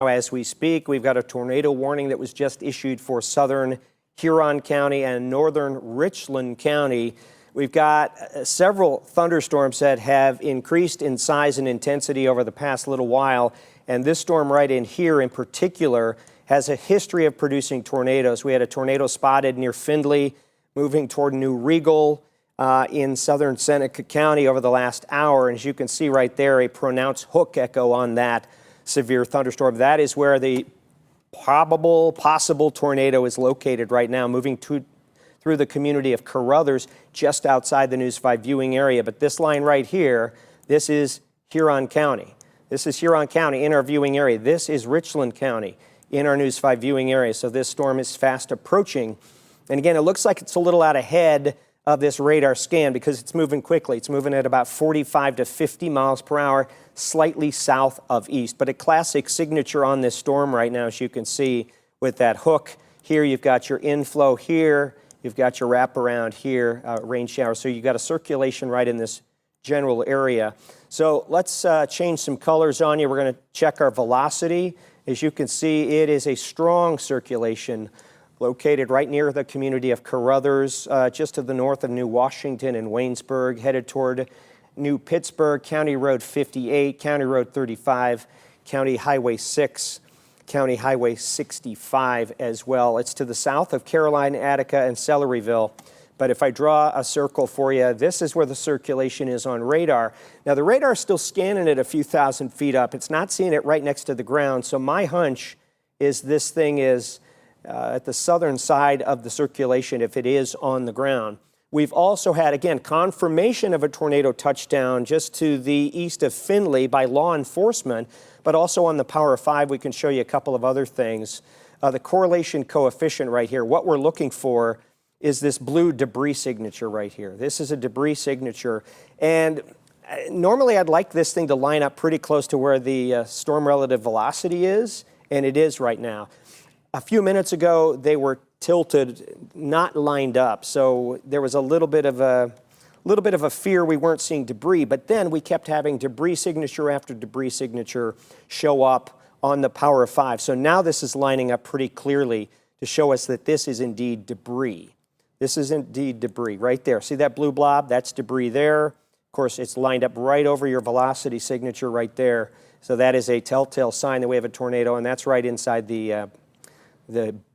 As we speak, we've got a tornado warning that was just issued for southern Huron County and northern Richland County. We've got several thunderstorms that have increased in size and intensity over the past little while, and this storm right in here in particular has a history of producing tornadoes. We had a tornado spotted near Findlay, moving toward New Regal in southern Seneca County over the last hour, and as you can see right there, a pronounced hook echo on that severe thunderstorm. That is where the possible tornado is located right now, moving through the community of Carruthers, just outside the News 5 viewing area. But this line right here, this is Huron County. This is Huron County in our viewing area. This is Richland County in our News 5 viewing area. So this storm is fast approaching. And again, it looks like it's a little out ahead of this radar scan because it's moving quickly. It's moving at about 45 to 50 miles per hour, slightly south of east. But a classic signature on this storm right now, as you can see with that hook. Here you've got your inflow here, you've got your wraparound here, rain shower. So you've got a circulation right in this general area. So let's change some colors on you. We're going to check our velocity. As you can see, it is a strong circulation located right near the community of Carruthers, just to the north of New Washington and Waynesburg, headed toward New Pittsburgh, County Road 58, County Road 35, County Highway 6, County Highway 65 as well. It's to the south of Caroline, Attica, and Celeryville. But if I draw a circle for you, this is where the circulation is on radar. Now, the radar is still scanning it a few thousand feet up. It's not seeing it right next to the ground. So my hunch is this thing is at the southern side of the circulation if it is on the ground. We've also had, again, confirmation of a tornado touchdown just to the east of Findlay by law enforcement, but also on the Power 5, we can show you a couple of other things. The correlation coefficient right here, what we're looking for is this blue debris signature right here. This is a debris signature, and normally I'd like this thing to line up pretty close to where the storm relative velocity is, and it is right now. A few minutes ago, they were tilted, not lined up, so there was a little bit of a fear we weren't seeing debris, but then we kept having debris signature after debris signature show up on the Power 5. So now this is lining up pretty clearly to show us that this is indeed debris. This is indeed debris right there. See that blue blob? That's debris there. Of course, it's lined up right over your velocity signature right there. So that is a telltale sign that we have a tornado, and that's right inside the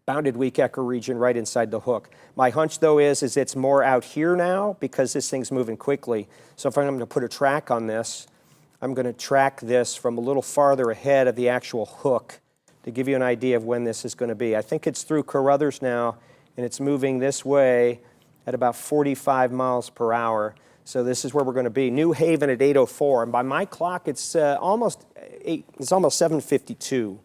bounded weak echo region, right inside the hook. My hunch, though, is it's more out here now because this thing's moving quickly. So if I'm going to put a track on this, I'm going to track this from a little farther ahead of the actual hook to give you an idea of when this is going to be. I think it's through Carruthers now, and it's moving this way at about 45 miles per hour. So this is where we're going to be. New Haven at 8:04, and by my clock, it's almost 7:52.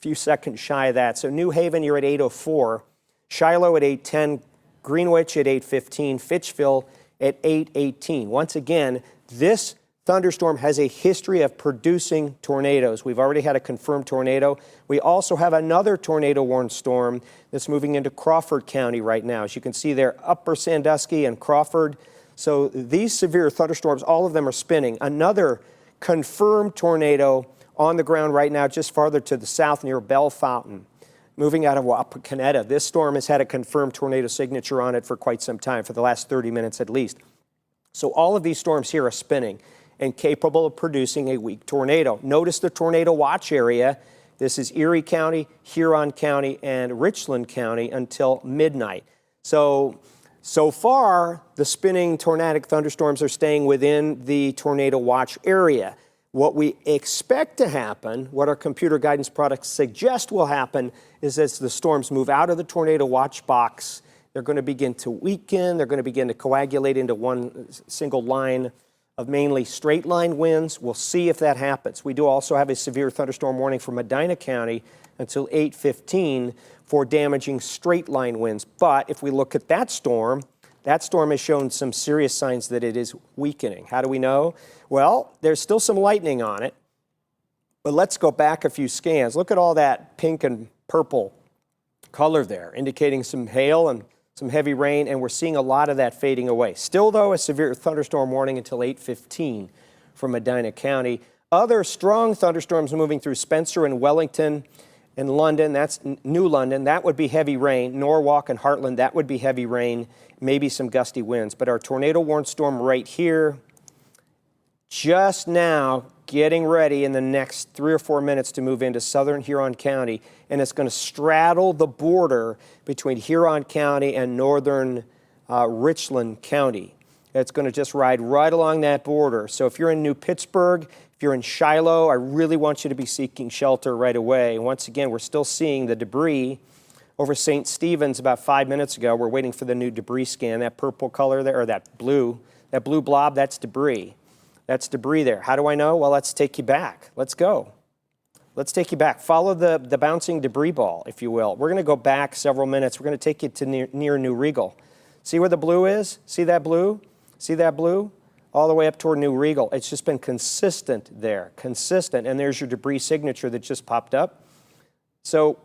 Few seconds shy of that. So New Haven, you're at 8:04. Shiloh at 8:10. Greenwich at 8:15. Fitchville at 8:18. Once again, this thunderstorm has a history of producing tornadoes. We've already had a confirmed tornado. We also have another tornado warned storm that's moving into Crawford County right now. As you can see there, Upper Sandusky and Crawford. So these severe thunderstorms, all of them are spinning. Another confirmed tornado on the ground right now, just farther to the south near Bell Fountain, moving out of Wapakoneta. This storm has had a confirmed tornado signature on it for quite some time, for the last 30 minutes at least. So all of these storms here are spinning and capable of producing a weak tornado. Notice the tornado watch area. This is Erie County, Huron County, and Richland County until midnight. So far, the spinning tornadic thunderstorms are staying within the tornado watch area. What we expect to happen, what our computer guidance products suggest will happen, is as the storms move out of the tornado watch box, they're going to begin to weaken, they're going to begin to coagulate into one single line of mainly straight line winds. We'll see if that happens. We do also have a severe thunderstorm warning for Medina County until 8:15 for damaging straight line winds. But if we look at that storm has shown some serious signs that it is weakening. How do we know? Well, there's still some lightning on it, but let's go back a few scans. Look at all that pink and purple color there, indicating some hail and some heavy rain, and we're seeing a lot of that fading away. Still, though, a severe thunderstorm warning until 8:15 for Medina County. Other strong thunderstorms moving through Spencer and Wellington and London, that's New London, that would be heavy rain. Norwalk and Heartland, that would be heavy rain, maybe some gusty winds. But our tornado warned storm right here, just now getting ready in the next 3 or 4 minutes to move into southern Huron County, and it's going to straddle the border between Huron County and northern Richland County. It's going to just ride right along that border. So if you're in New Pittsburgh, if you're in Shiloh, I really want you to be seeking shelter right away. Once again, we're still seeing the debris over St. Stephen's about 5 minutes ago. We're waiting for the new debris scan. That purple color there, or that blue blob, that's debris. That's debris there. How do I know? Well, let's take you back. Let's go. Let's take you back. Follow the bouncing debris ball, if you will. We're going to go back several minutes. We're going to take you to near New Regal. See where the blue is? See that blue? See that blue? All the way up toward New Regal. It's just been consistent there, consistent. And there's your debris signature that just popped up. So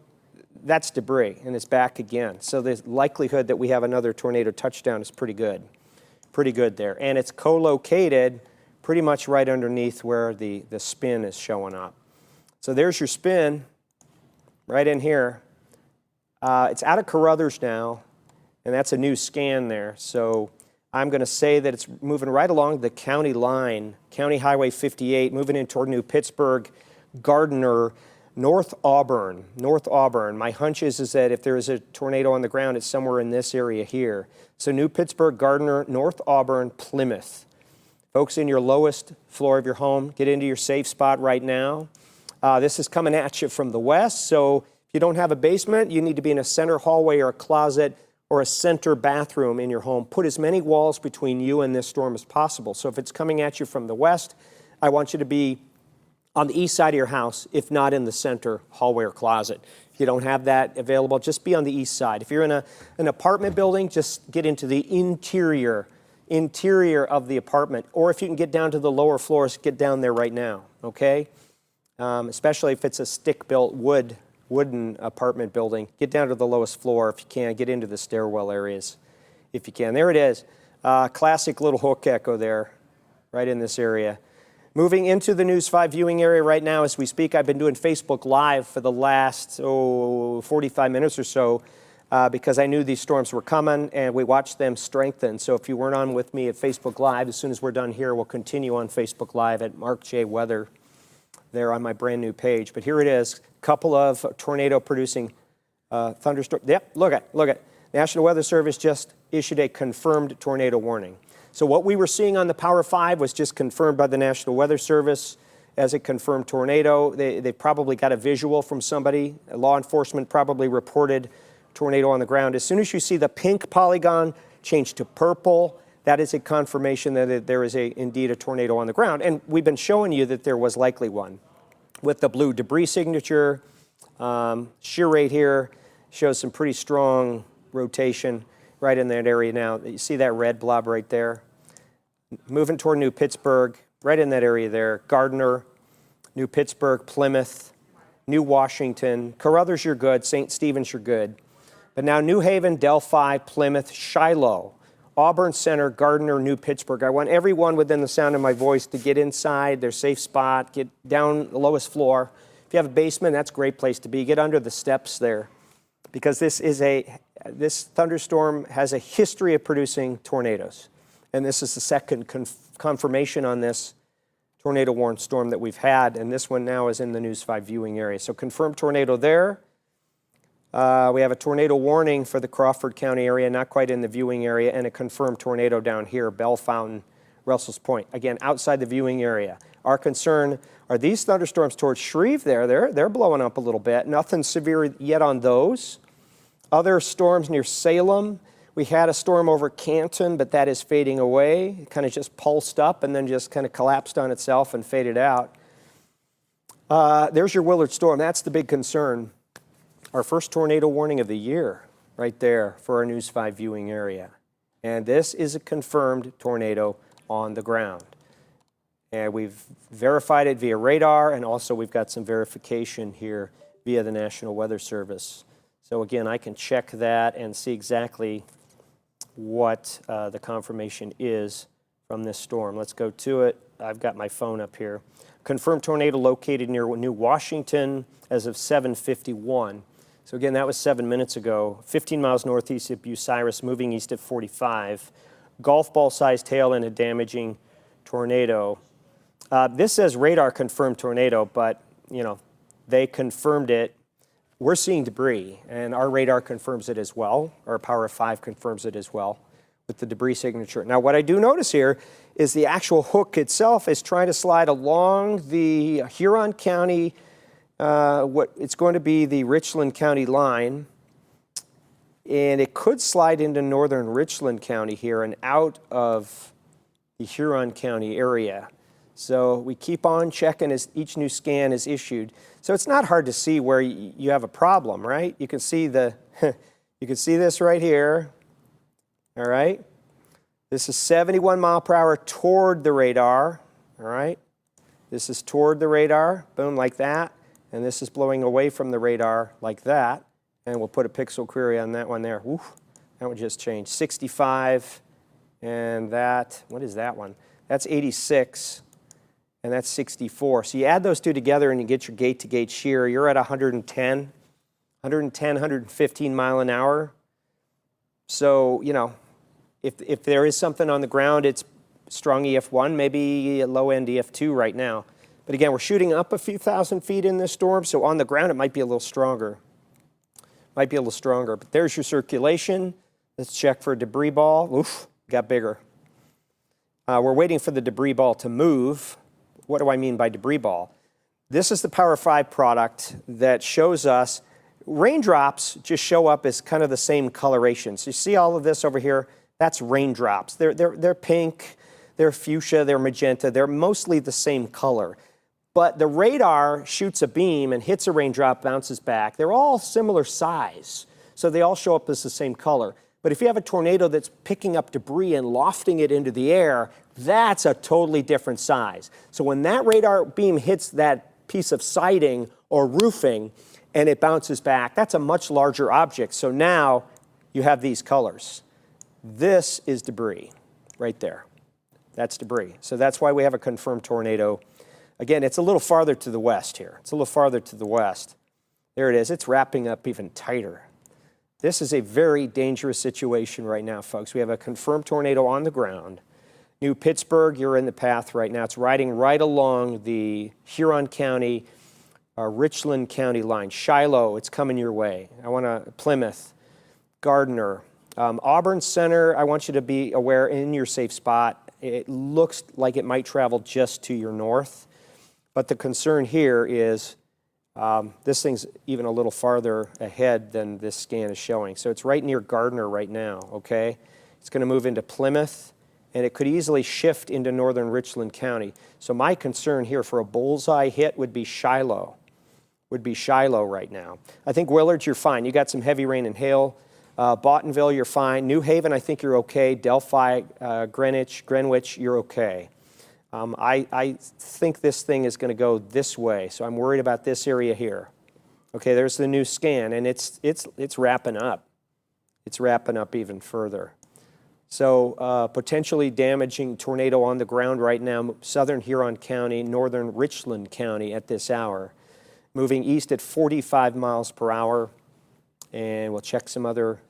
that's debris, and it's back again. So the likelihood that we have another tornado touchdown is pretty good there. And it's co-located pretty much right underneath where the spin is showing up. So there's your spin right in here. It's out of Carruthers now, and that's a new scan there. So I'm going to say that it's moving right along the county line, County Highway 58, moving in toward New Pittsburgh, Gardner, North Auburn. My hunch is that if there is a tornado on the ground, it's somewhere in this area here. So New Pittsburgh, Gardner, North Auburn, Plymouth. Folks, in your lowest floor of your home, get into your safe spot right now. This is coming at you from the west, so if you don't have a basement, you need to be in a center hallway or a closet or a center bathroom in your home. Put as many walls between you and this storm as possible. So if it's coming at you from the west, I want you to be on the east side of your house, if not in the center hallway or closet. If you don't have that available, just be on the east side. If you're in an apartment building, just get into the interior of the apartment. Or if you can get down to the lower floors, get down there right now, okay? Especially if it's a stick-built wooden apartment building. Get down to the lowest floor if you can. Get into the stairwell areas if you can. There it is. Classic little hook echo there, right in this area. Moving into the News 5 viewing area right now as we speak. I've been doing Facebook Live for the last 45 minutes or so because I knew these storms were coming and we watched them strengthen. So if you weren't on with me at Facebook Live, as soon as we're done here, we'll continue on Facebook Live at Mark J. Weather there on my brand new page. But here it is, a couple of tornado-producing thunderstorms. Yep, look at. National Weather Service just issued a confirmed tornado warning. So what we were seeing on the Power 5 was just confirmed by the National Weather Service as a confirmed tornado. They probably got a visual from somebody. Law enforcement probably reported tornado on the ground. As soon as you see the pink polygon change to purple, that is a confirmation that there is indeed a tornado on the ground. And we've been showing you that there was likely one. With the blue debris signature, shear rate here shows some pretty strong rotation right in that area now. You see that red blob right there? Moving toward New Pittsburgh, right in that area there. Gardner, New Pittsburgh, Plymouth, New Washington. Carruthers, you're good. St. Stephen's, you're good. But now New Haven, Delphi, Plymouth, Shiloh, Auburn Center, Gardner, New Pittsburgh. I want everyone within the sound of my voice to get inside their safe spot, get down the lowest floor. If you have a basement, that's a great place to be. Get under the steps there because this thunderstorm has a history of producing tornadoes. And this is the second confirmation on this tornado warned storm that we've had. And this one now is in the News 5 viewing area. So confirmed tornado there. We have a tornado warning for the Crawford County area, not quite in the viewing area, and a confirmed tornado down here, Bell Fountain, Russell's Point. Again, outside the viewing area. Our concern are these thunderstorms towards Shreve there. They're blowing up a little bit. Nothing severe yet on those. Other storms near Salem. We had a storm over Canton, but that is fading away. It kind of just pulsed up and then just kind of collapsed on itself and faded out. There's your Willard storm. That's the big concern. Our first tornado warning of the year right there for our News 5 viewing area. And this is a confirmed tornado on the ground. And we've verified it via radar, and also we've got some verification here via the National Weather Service. So again, I can check that and see exactly what the confirmation is from this storm. Let's go to it. I've got my phone up here. Confirmed tornado located near New Washington as of 7:51. So again, that was 7 minutes ago. 15 miles northeast of Bucyrus, moving east at 45. Golf ball-sized hail and a damaging tornado. This says radar confirmed tornado, but they confirmed it. We're seeing debris, and our radar confirms it as well. Our Power of 5 confirms it as well with the debris signature. Now, what I do notice here is the actual hook itself is trying to slide along the Huron County, it's going to be the Richland County line, and it could slide into northern Richland County here and out of the Huron County area. So we keep on checking as each new scan is issued. So it's not hard to see where you have a problem, right? You can see you can see this right here. All right. This is 71 mile per hour toward the radar. All right. This is toward the radar, boom, like that. And this is blowing away from the radar like that. And we'll put a pixel query on that one there. Oof, that one just changed. 65, and that, what is that one? That's 86. And that's 64. So you add those two together and you get your gate-to-gate shear. You're at 110, 115 mile an hour. So, if there is something on the ground, it's strong EF1, maybe a low-end EF2 right now. But again, we're shooting up a few thousand feet in this storm, so on the ground it might be a little stronger. But there's your circulation. Let's check for a debris ball. Oof, got bigger. We're waiting for the debris ball to move. What do I mean by debris ball? This is the Power 5 product that shows us raindrops just show up as kind of the same coloration. So you see all of this over here? That's raindrops. They're pink, they're fuchsia, they're magenta. They're mostly the same color. But the radar shoots a beam and hits a raindrop, bounces back. They're all similar size, so they all show up as the same color. But if you have a tornado that's picking up debris and lofting it into the air, that's a totally different size. So when that radar beam hits that piece of siding or roofing and it bounces back, that's a much larger object. So now you have these colors. This is debris right there. That's debris. So that's why we have a confirmed tornado. Again, it's a little farther to the west here. It's a little farther to the west. There it is. It's wrapping up even tighter. This is a very dangerous situation right now, folks. We have a confirmed tornado on the ground. New Pittsburgh, you're in the path right now. It's riding right along the Huron County, Richland County line. Shiloh, it's coming your way. Plymouth, Gardner. Auburn Center, I want you to be aware in your safe spot. It looks like it might travel just to your north. But the concern here is this thing's even a little farther ahead than this scan is showing. So it's right near Gardner right now, okay? It's going to move into Plymouth, and it could easily shift into northern Richland County. So my concern here for a bullseye hit would be Shiloh right now. I think Willard, you're fine. You got some heavy rain and hail. Bottonville, you're fine. New Haven, I think you're okay. Delphi, Greenwich, you're okay. I think this thing is going to go this way, so I'm worried about this area here. Okay, there's the new scan, and it's wrapping up. It's wrapping up even further. So potentially damaging tornado on the ground right now, southern Huron County, northern Richland County at this hour. Moving east at 45 miles per hour. And we'll check some other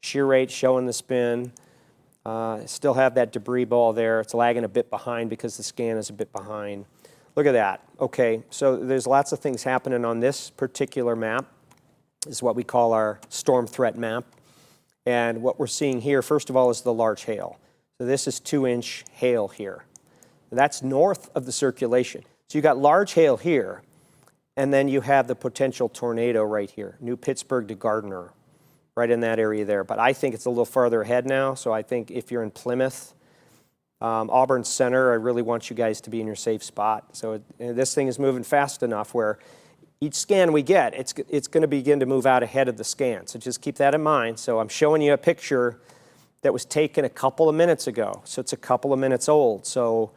shear rates showing the spin. Still have that debris ball there. It's lagging a bit behind because the scan is a bit behind. Look at that. Okay, so there's lots of things happening on this particular map. This is what we call our storm threat map. And what we're seeing here, first of all, is the large hail. So this is 2-inch hail here. That's north of the circulation. So you got large hail here, and then you have the potential tornado right here, New Pittsburgh to Gardner, right in that area there. But I think it's a little farther ahead now, so I think if you're in Plymouth, Auburn Center, I really want you guys to be in your safe spot. So this thing is moving fast enough where each scan we get, it's going to begin to move out ahead of the scan. So just keep that in mind. So I'm showing you a picture that was taken a couple of minutes ago. So it's a couple of minutes old. So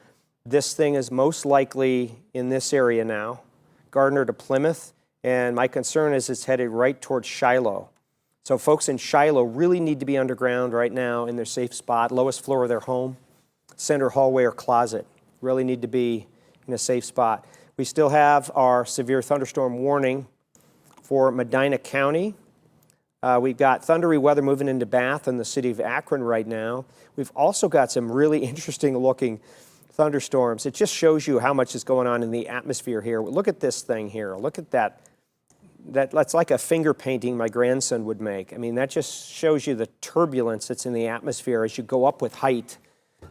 this thing is most likely in this area now, Gardner to Plymouth. And my concern is it's headed right towards Shiloh. So folks in Shiloh really need to be underground right now in their safe spot, lowest floor of their home, center hallway or closet. Really need to be in a safe spot. We still have our severe thunderstorm warning for Medina County. We've got thundery weather moving into Bath and the city of Akron right now. We've also got some really interesting looking thunderstorms. It just shows you how much is going on in the atmosphere here. Look at this thing here. Look at that. That's like a finger painting my grandson would make. I mean, that just shows you the turbulence that's in the atmosphere as you go up with height,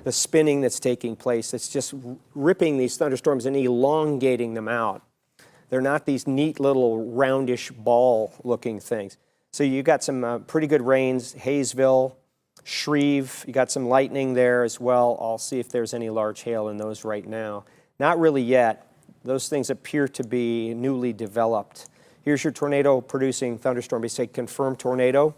the spinning that's taking place. It's just ripping these thunderstorms and elongating them out. They're not these neat little roundish ball-looking things. So you got some pretty good rains, Hayesville, Shreve. You got some lightning there as well. I'll see if there's any large hail in those right now. Not really yet. Those things appear to be newly developed. Here's your tornado-producing thunderstorm. They say confirmed tornado.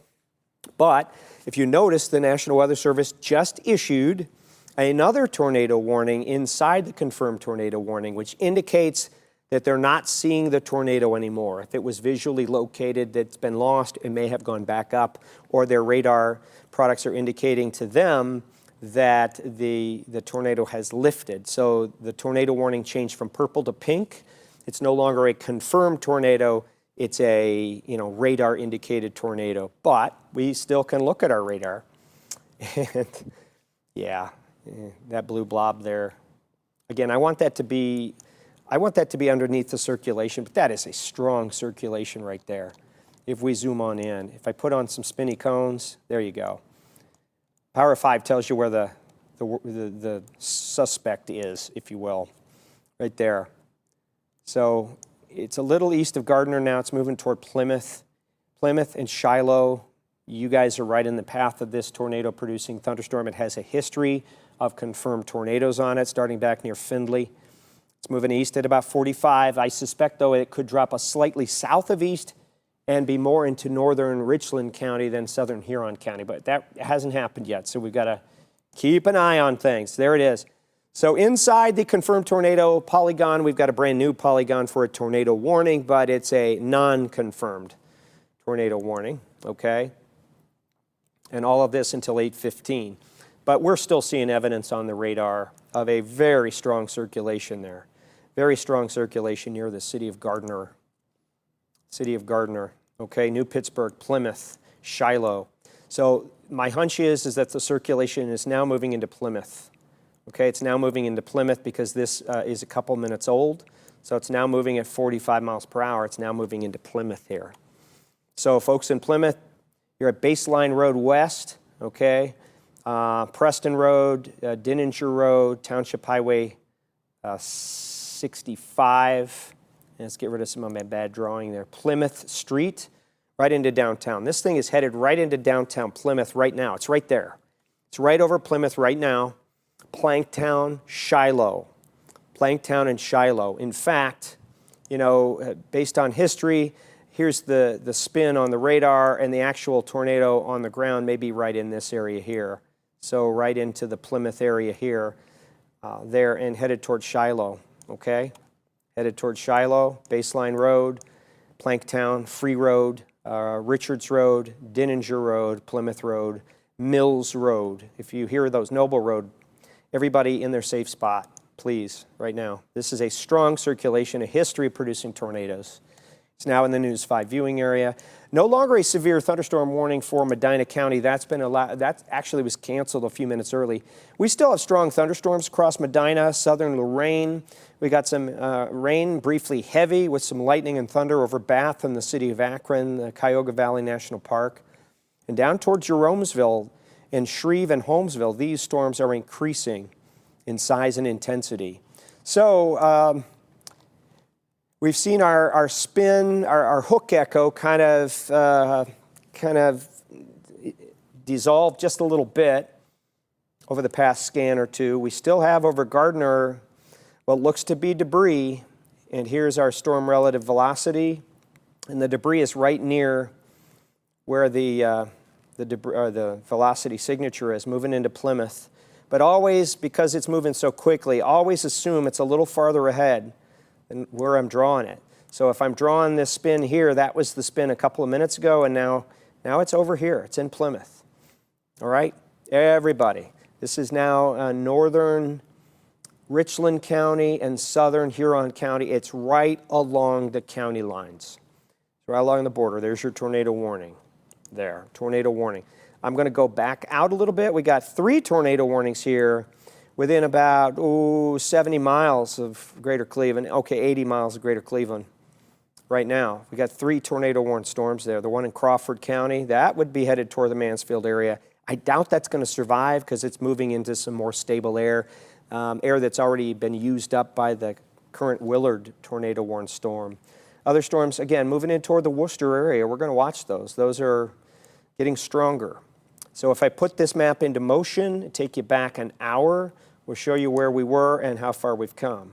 But if you notice, the National Weather Service just issued another tornado warning inside the confirmed tornado warning, which indicates that they're not seeing the tornado anymore. If it was visually located, that's been lost, it may have gone back up, or their radar products are indicating to them that the tornado has lifted. So the tornado warning changed from purple to pink. It's no longer a confirmed tornado. It's a radar indicated tornado, but we still can look at our radar. And yeah, that blue blob there. Again, I want that to be underneath the circulation, but that is a strong circulation right there. If we zoom on in, if I put on some spinny cones, there you go. Power 5 tells you where the suspect is, if you will, right there. So it's a little east of Gardner now. It's moving toward Plymouth. Plymouth and Shiloh, you guys are right in the path of this tornado-producing thunderstorm. It has a history of confirmed tornadoes on it, starting back near Findlay. It's moving east at about 45. I suspect, though, it could drop a slightly south of east and be more into northern Richland County than southern Huron County. But that hasn't happened yet, so we've got to keep an eye on things. There it is. So inside the confirmed tornado polygon, we've got a brand new polygon for a tornado warning, but it's a non-confirmed tornado warning, okay? And all of this until 8:15. But we're still seeing evidence on the radar of a very strong circulation there. Very strong circulation near the city of Gardner. City of Gardner, okay? New Pittsburgh, Plymouth, Shiloh. So my hunch is that the circulation is now moving into Plymouth. Okay, it's now moving into Plymouth because this is a couple minutes old. So it's now moving at 45 miles per hour. It's now moving into Plymouth here. So folks in Plymouth, you're at Baseline Road West, okay? Preston Road, Dinninger Road, Township Highway 65. Let's get rid of some of my bad drawing there. Plymouth Street, right into downtown. This thing is headed right into downtown Plymouth right now. It's right there. It's right over Plymouth right now. Planktown, Shiloh. Planktown and Shiloh. In fact, based on history, here's the spin on the radar, and the actual tornado on the ground may be right in this area here. So right into the Plymouth area here, there, and headed towards Shiloh, okay? Headed towards Shiloh, Baseline Road, Planktown, Free Road, Richards Road, Dinninger Road, Plymouth Road, Mills Road. If you hear those, Noble Road, everybody in their safe spot, please, right now. This is a strong circulation, a history of producing tornadoes. It's now in the News 5 viewing area. No longer a severe thunderstorm warning for Medina County. That actually was canceled a few minutes early. We still have strong thunderstorms across Medina, southern Lorraine. We got some rain, briefly heavy, with some lightning and thunder over Bath and the city of Akron, the Cuyahoga Valley National Park. And down towards Jeromesville and Shreve and Holmesville, these storms are increasing in size and intensity. So we've seen our spin, our hook echo kind of dissolve just a little bit over the past scan or two. We still have over Gardner what looks to be debris, and here's our storm relative velocity, and the debris is right near where the velocity signature is, moving into Plymouth. But always, because it's moving so quickly, always assume it's a little farther ahead than where I'm drawing it. So if I'm drawing this spin here, that was the spin a couple of minutes ago, and now it's over here. It's in Plymouth. All right? Everybody. This is now northern Richland County and southern Huron County. It's right along the county lines. It's right along the border. There's your tornado warning there, tornado warning. I'm going to go back out a little bit. We got 3 tornado warnings here within about 70 miles of Greater Cleveland. Okay, 80 miles of Greater Cleveland right now. We got 3 tornado warned storms there. The one in Crawford County, that would be headed toward the Mansfield area. I doubt that's going to survive because it's moving into some more stable air, air that's already been used up by the current Willard tornado warned storm. Other storms, again, moving in toward the Worcester area. We're going to watch those. Those are getting stronger. So if I put this map into motion, take you back an hour, we'll show you where we were and how far we've come.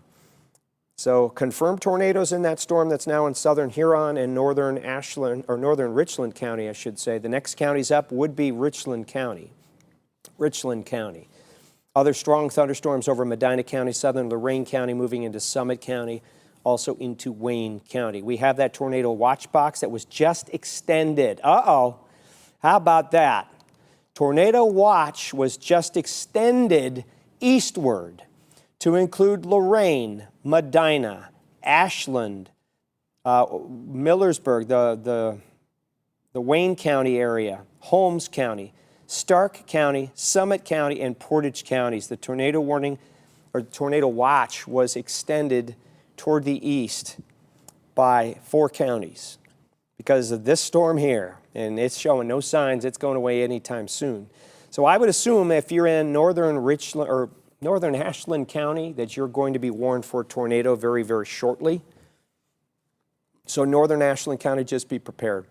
So confirmed tornadoes in that storm that's now in southern Huron and northern Ashland, or northern Richland County, I should say. The next counties up would be Richland County. Richland County. Other strong thunderstorms over Medina County, southern Lorain County, moving into Summit County, also into Wayne County. We have that tornado watch box that was just extended. Uh-oh. How about that? Tornado watch was just extended eastward to include Lorain, Medina, Ashland, Millersburg, the Wayne County area, Holmes County, Stark County, Summit County, and Portage counties. The tornado warning or tornado watch was extended toward the east by 4 counties because of this storm here, and it's showing no signs it's going away anytime soon. So I would assume if you're in northern Richland or northern Ashland County that you're going to be warned for a tornado very, very shortly. So northern Ashland County, just be prepared.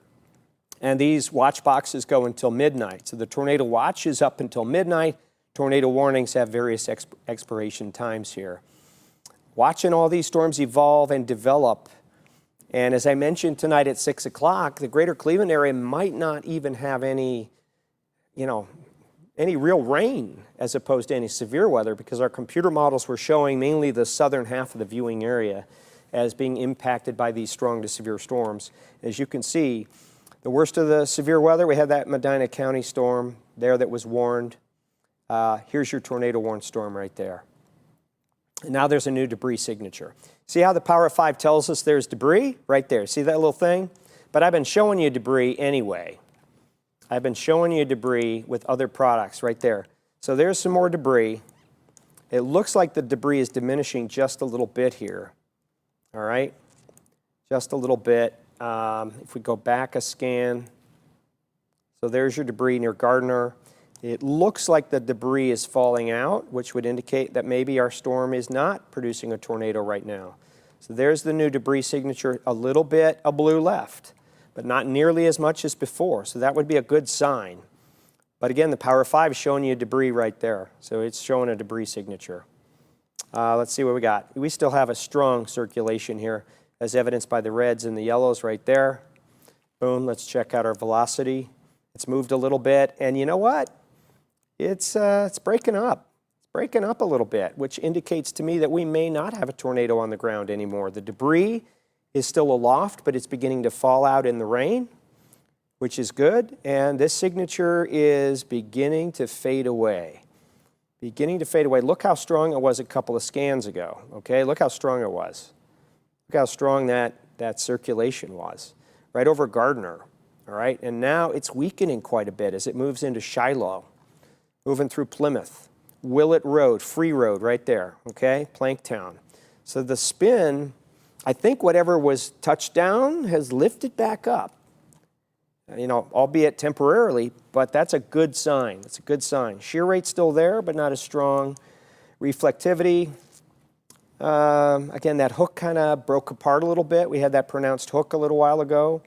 And these watch boxes go until midnight. So the tornado watch is up until midnight. Tornado warnings have various expiration times here. Watching all these storms evolve and develop. And as I mentioned tonight at 6 o'clock, the greater Cleveland area might not even have any real rain as opposed to any severe weather because our computer models were showing mainly the southern half of the viewing area as being impacted by these strong to severe storms. As you can see, the worst of the severe weather, we had that Medina County storm there that was warned. Here's your tornado warned storm right there. And now there's a new debris signature. See how the Power of 5 tells us there's debris? Right there. See that little thing? But I've been showing you debris anyway. I've been showing you debris with other products right there. So there's some more debris. It looks like the debris is diminishing just a little bit here. All right? Just a little bit. If we go back a scan. So there's your debris near Gardner. It looks like the debris is falling out, which would indicate that maybe our storm is not producing a tornado right now. So there's the new debris signature, a little bit of blue left, but not nearly as much as before. So that would be a good sign. But again, the Power of 5 is showing you debris right there. So it's showing a debris signature. Let's see what we got. We still have a strong circulation here, as evidenced by the reds and the yellows right there. Boom, let's check out our velocity. It's moved a little bit, and you know what? It's breaking up. It's breaking up a little bit, which indicates to me that we may not have a tornado on the ground anymore. The debris is still aloft, but it's beginning to fall out in the rain, which is good. And this signature is beginning to fade away. Beginning to fade away. Look how strong it was a couple of scans ago, okay? Look how strong it was. Look how strong that circulation was. Right over Gardner, all right? And now it's weakening quite a bit as it moves into Shiloh. Moving through Plymouth, Willett Road, Free Road right there, okay, Planktown. So the spin, I think whatever was touched down has lifted back up, albeit temporarily, but that's a good sign. It's a good sign. Shear rate's still there, but not as strong. Reflectivity, again, that hook kind of broke apart a little bit. We had that pronounced hook a little while ago.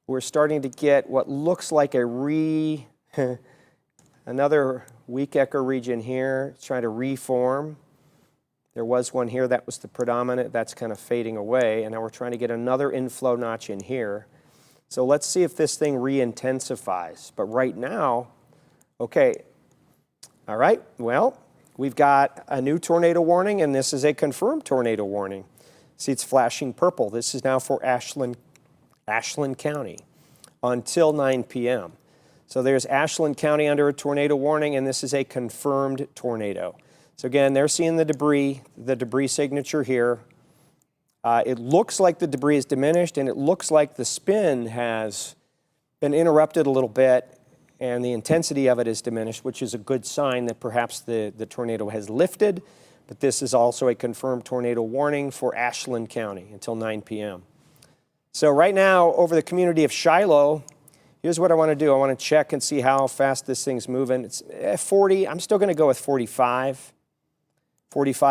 We're starting to get what looks like another weak echo region here, trying to reform. There was one here that was the predominant. That's kind of fading away. And now we're trying to get another inflow notch in here. So let's see if this thing re-intensifies. But right now, okay, all right, well, we've got a new tornado warning, and this is a confirmed tornado warning. See, it's flashing purple. This is now for Ashland County until 9 p.m. So there's Ashland County under a tornado warning, and this is a confirmed tornado. So again, they're seeing the debris signature here. It looks like the debris is diminished, and it looks like the spin has been interrupted a little bit, and the intensity of it is diminished, which is a good sign that perhaps the tornado has lifted. But this is also a confirmed tornado warning for Ashland County until 9 p.m. So right now, over the community of Shiloh, here's what I want to do. I want to check and see how fast this thing's moving. It's at 40. I'm still going to go with 45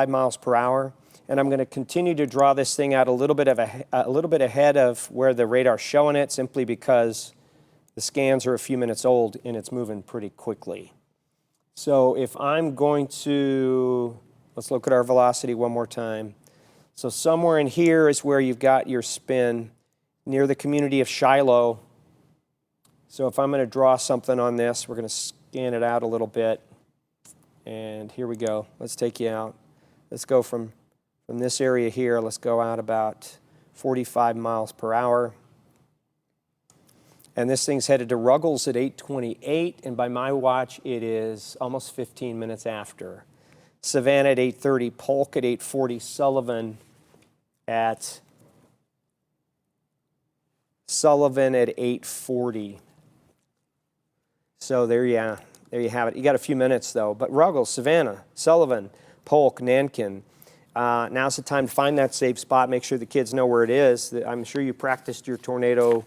miles per hour. And I'm going to continue to draw this thing out a little bit ahead of where the radar's showing it, simply because the scans are a few minutes old and it's moving pretty quickly. So if I'm going to, let's look at our velocity one more time. So somewhere in here is where you've got your spin, near the community of Shiloh. So if I'm going to draw something on this, we're going to scan it out a little bit. And here we go. Let's take you out. Let's go from this area here. Let's go out about 45 miles per hour. And this thing's headed to Ruggles at 8:28, and by my watch, it is almost 15 minutes after. Savannah at 8:30, Polk at 8:40, Sullivan at 8:40. So there you have it. You got a few minutes though. But Ruggles, Savannah, Sullivan, Polk, Nankin. Now's the time to find that safe spot. Make sure the kids know where it is. I'm sure you practiced your tornado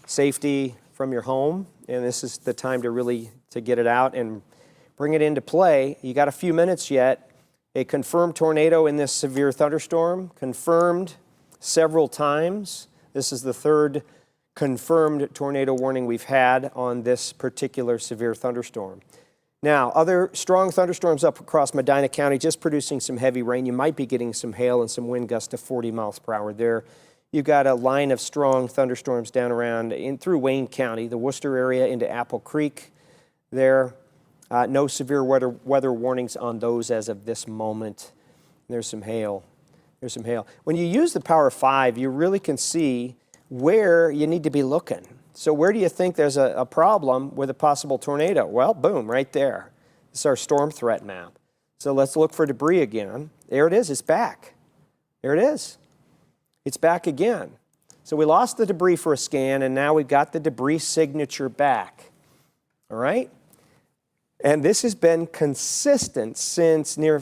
safety from your home, and this is the time to really get it out and bring it into play. You got a few minutes yet. A confirmed tornado in this severe thunderstorm, confirmed several times. This is the third confirmed tornado warning we've had on this particular severe thunderstorm. Now, other strong thunderstorms up across Medina County, just producing some heavy rain. You might be getting some hail and some wind gusts to 40 miles per hour there. You've got a line of strong thunderstorms down around through Wayne County, the Worcester area into Apple Creek there. No severe weather warnings on those as of this moment. There's some hail. There's some hail. When you use the power of 5, you really can see where you need to be looking. So where do you think there's a problem with a possible tornado? Well, boom, right there. This is our storm threat map. So let's look for debris again. There it is. It's back. There it is. It's back again. So we lost the debris for a scan, and now we've got the debris signature back. All right? And this has been consistent since near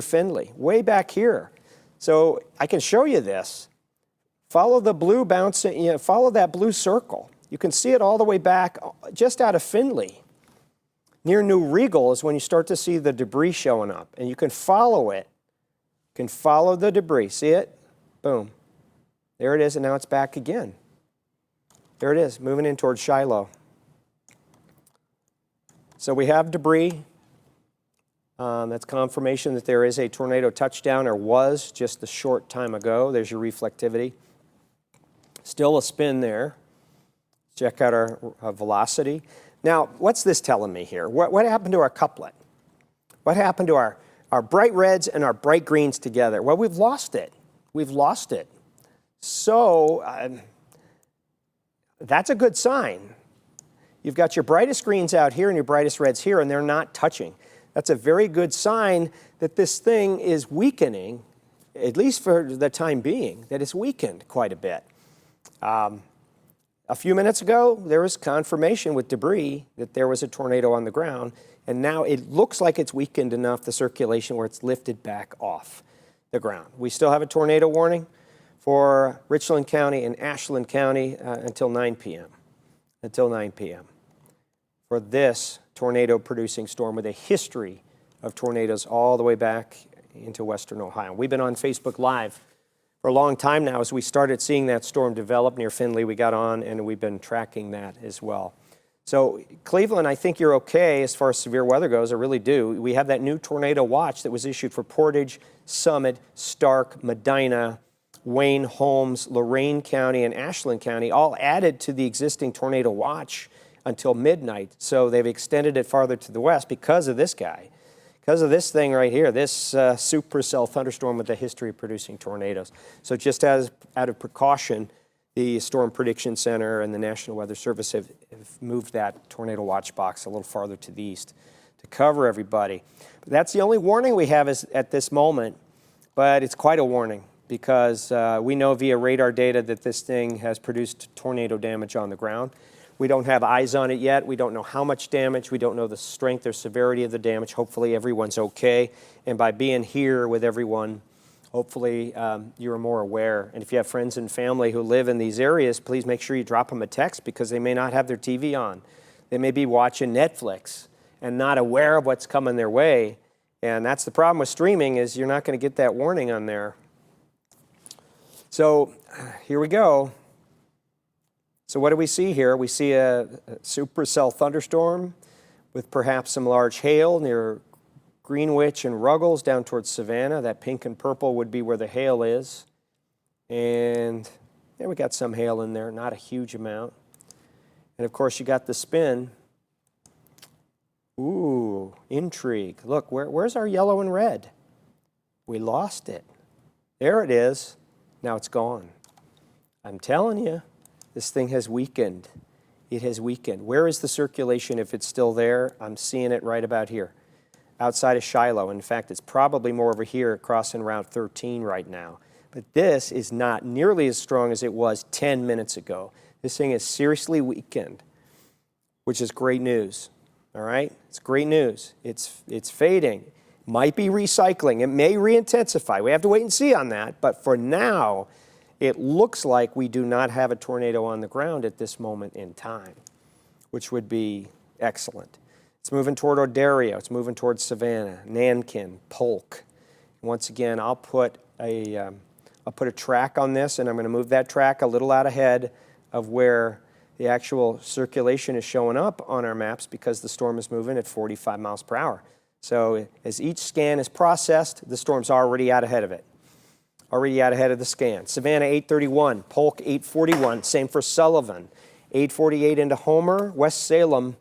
Findlay, way back here. So I can show you this. Follow the blue bouncing, follow that blue circle. You can see it all the way back just out of Findlay. Near New Regal is when you start to see the debris showing up, and you can follow it. You can follow the debris. See it? Boom. There it is, and now it's back again. There it is, moving in towards Shiloh. So we have debris. That's confirmation that there is a tornado touchdown, or was just a short time ago. There's your reflectivity. Still a spin there. Check out our velocity. Now, what's this telling me here? What happened to our couplet? What happened to our bright reds and our bright greens together? Well, we've lost it. We've lost it. So that's a good sign. You've got your brightest greens out here and your brightest reds here, and they're not touching. That's a very good sign that this thing is weakening, at least for the time being, that it's weakened quite a bit. A few minutes ago, there was confirmation with debris that there was a tornado on the ground, and now it looks like it's weakened enough, the circulation, where it's lifted back off the ground. We still have a tornado warning for Richland County and Ashland County until 9 p.m. Until 9 p.m. for this tornado-producing storm with a history of tornadoes all the way back into western Ohio. We've been on Facebook Live for a long time now. As we started seeing that storm develop near Findlay, we got on, and we've been tracking that as well. So Cleveland, I think you're okay as far as severe weather goes. I really do. We have that new tornado watch that was issued for Portage, Summit, Stark, Medina, Wayne, Holmes, Lorain County, and Ashland County, all added to the existing tornado watch until midnight. So they've extended it farther to the west because of this guy. Because of this thing right here, this supercell thunderstorm with a history of producing tornadoes. So just out of precaution, the Storm Prediction Center and the National Weather Service have moved that tornado watch box a little farther to the east to cover everybody. But that's the only warning we have at this moment, but it's quite a warning because we know via radar data that this thing has produced tornado damage on the ground. We don't have eyes on it yet. We don't know how much damage. We don't know the strength or severity of the damage. Hopefully everyone's okay. And by being here with everyone, hopefully you're more aware. And if you have friends and family who live in these areas, please make sure you drop them a text because they may not have their TV on. They may be watching Netflix and not aware of what's coming their way. And that's the problem with streaming is you're not going to get that warning on there. So here we go. So what do we see here? We see a supercell thunderstorm with perhaps some large hail near Greenwich and Ruggles down towards Savannah. That pink and purple would be where the hail is. And yeah, we got some hail in there, not a huge amount. And of course you got the spin. Ooh, intrigue. Look, where's our yellow and red? We lost it. There it is. Now it's gone. I'm telling you. This thing has weakened. It has weakened. Where is the circulation if it's still there? I'm seeing it right about here, outside of Shiloh. In fact, it's probably more over here crossing Route 13 right now. But this is not nearly as strong as it was 10 minutes ago. This thing is seriously weakened, which is great news. All right? It's great news. It's fading. Might be recycling. It may re-intensify. We have to wait and see on that. But for now, it looks like we do not have a tornado on the ground at this moment in time, which would be excellent. It's moving toward Odario. It's moving towards Savannah, Nankin, Polk. Once again, I'll put a track on this, and I'm going to move that track a little out ahead of where the actual circulation is showing up on our maps because the storm is moving at 45 miles per hour. So as each scan is processed, the storm's already out ahead of it. Already out ahead of the scan. Savannah 831, Polk 841, same for Sullivan. 848 into Homer, West Salem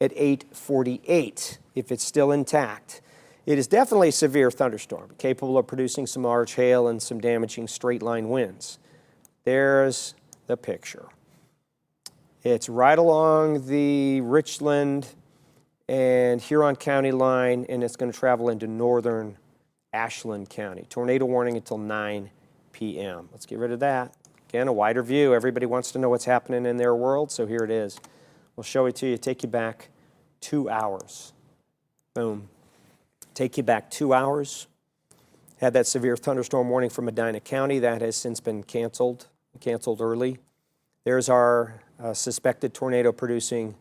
at 848, if it's still intact. It is definitely a severe thunderstorm, capable of producing some large hail and some damaging straight line winds. There's the picture. It's right along the Richland and Huron County line, and it's going to travel into northern Ashland County. Tornado warning until 9 p.m. Let's get rid of that. Again, a wider view. Everybody wants to know what's happening in their world, so here it is. We'll show it to you. Take you back 2 hours. Boom. Take you back 2 hours. Had that severe thunderstorm warning from Medina County. That has since been canceled early. There's our suspected tornado producing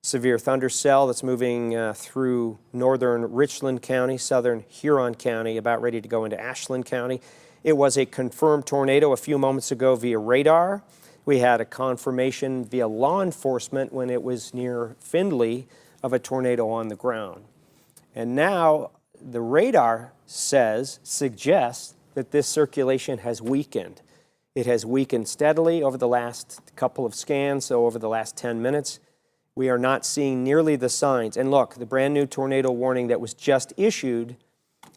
severe thunder cell that's moving through northern Richland County, southern Huron County, about ready to go into Ashland County. It was a confirmed tornado a few moments ago via radar. We had a confirmation via law enforcement when it was near Findlay of a tornado on the ground. And now the radar suggests that this circulation has weakened. It has weakened steadily over the last couple of scans, so over the last 10 minutes. We are not seeing nearly the signs. And look, the brand new tornado warning that was just issued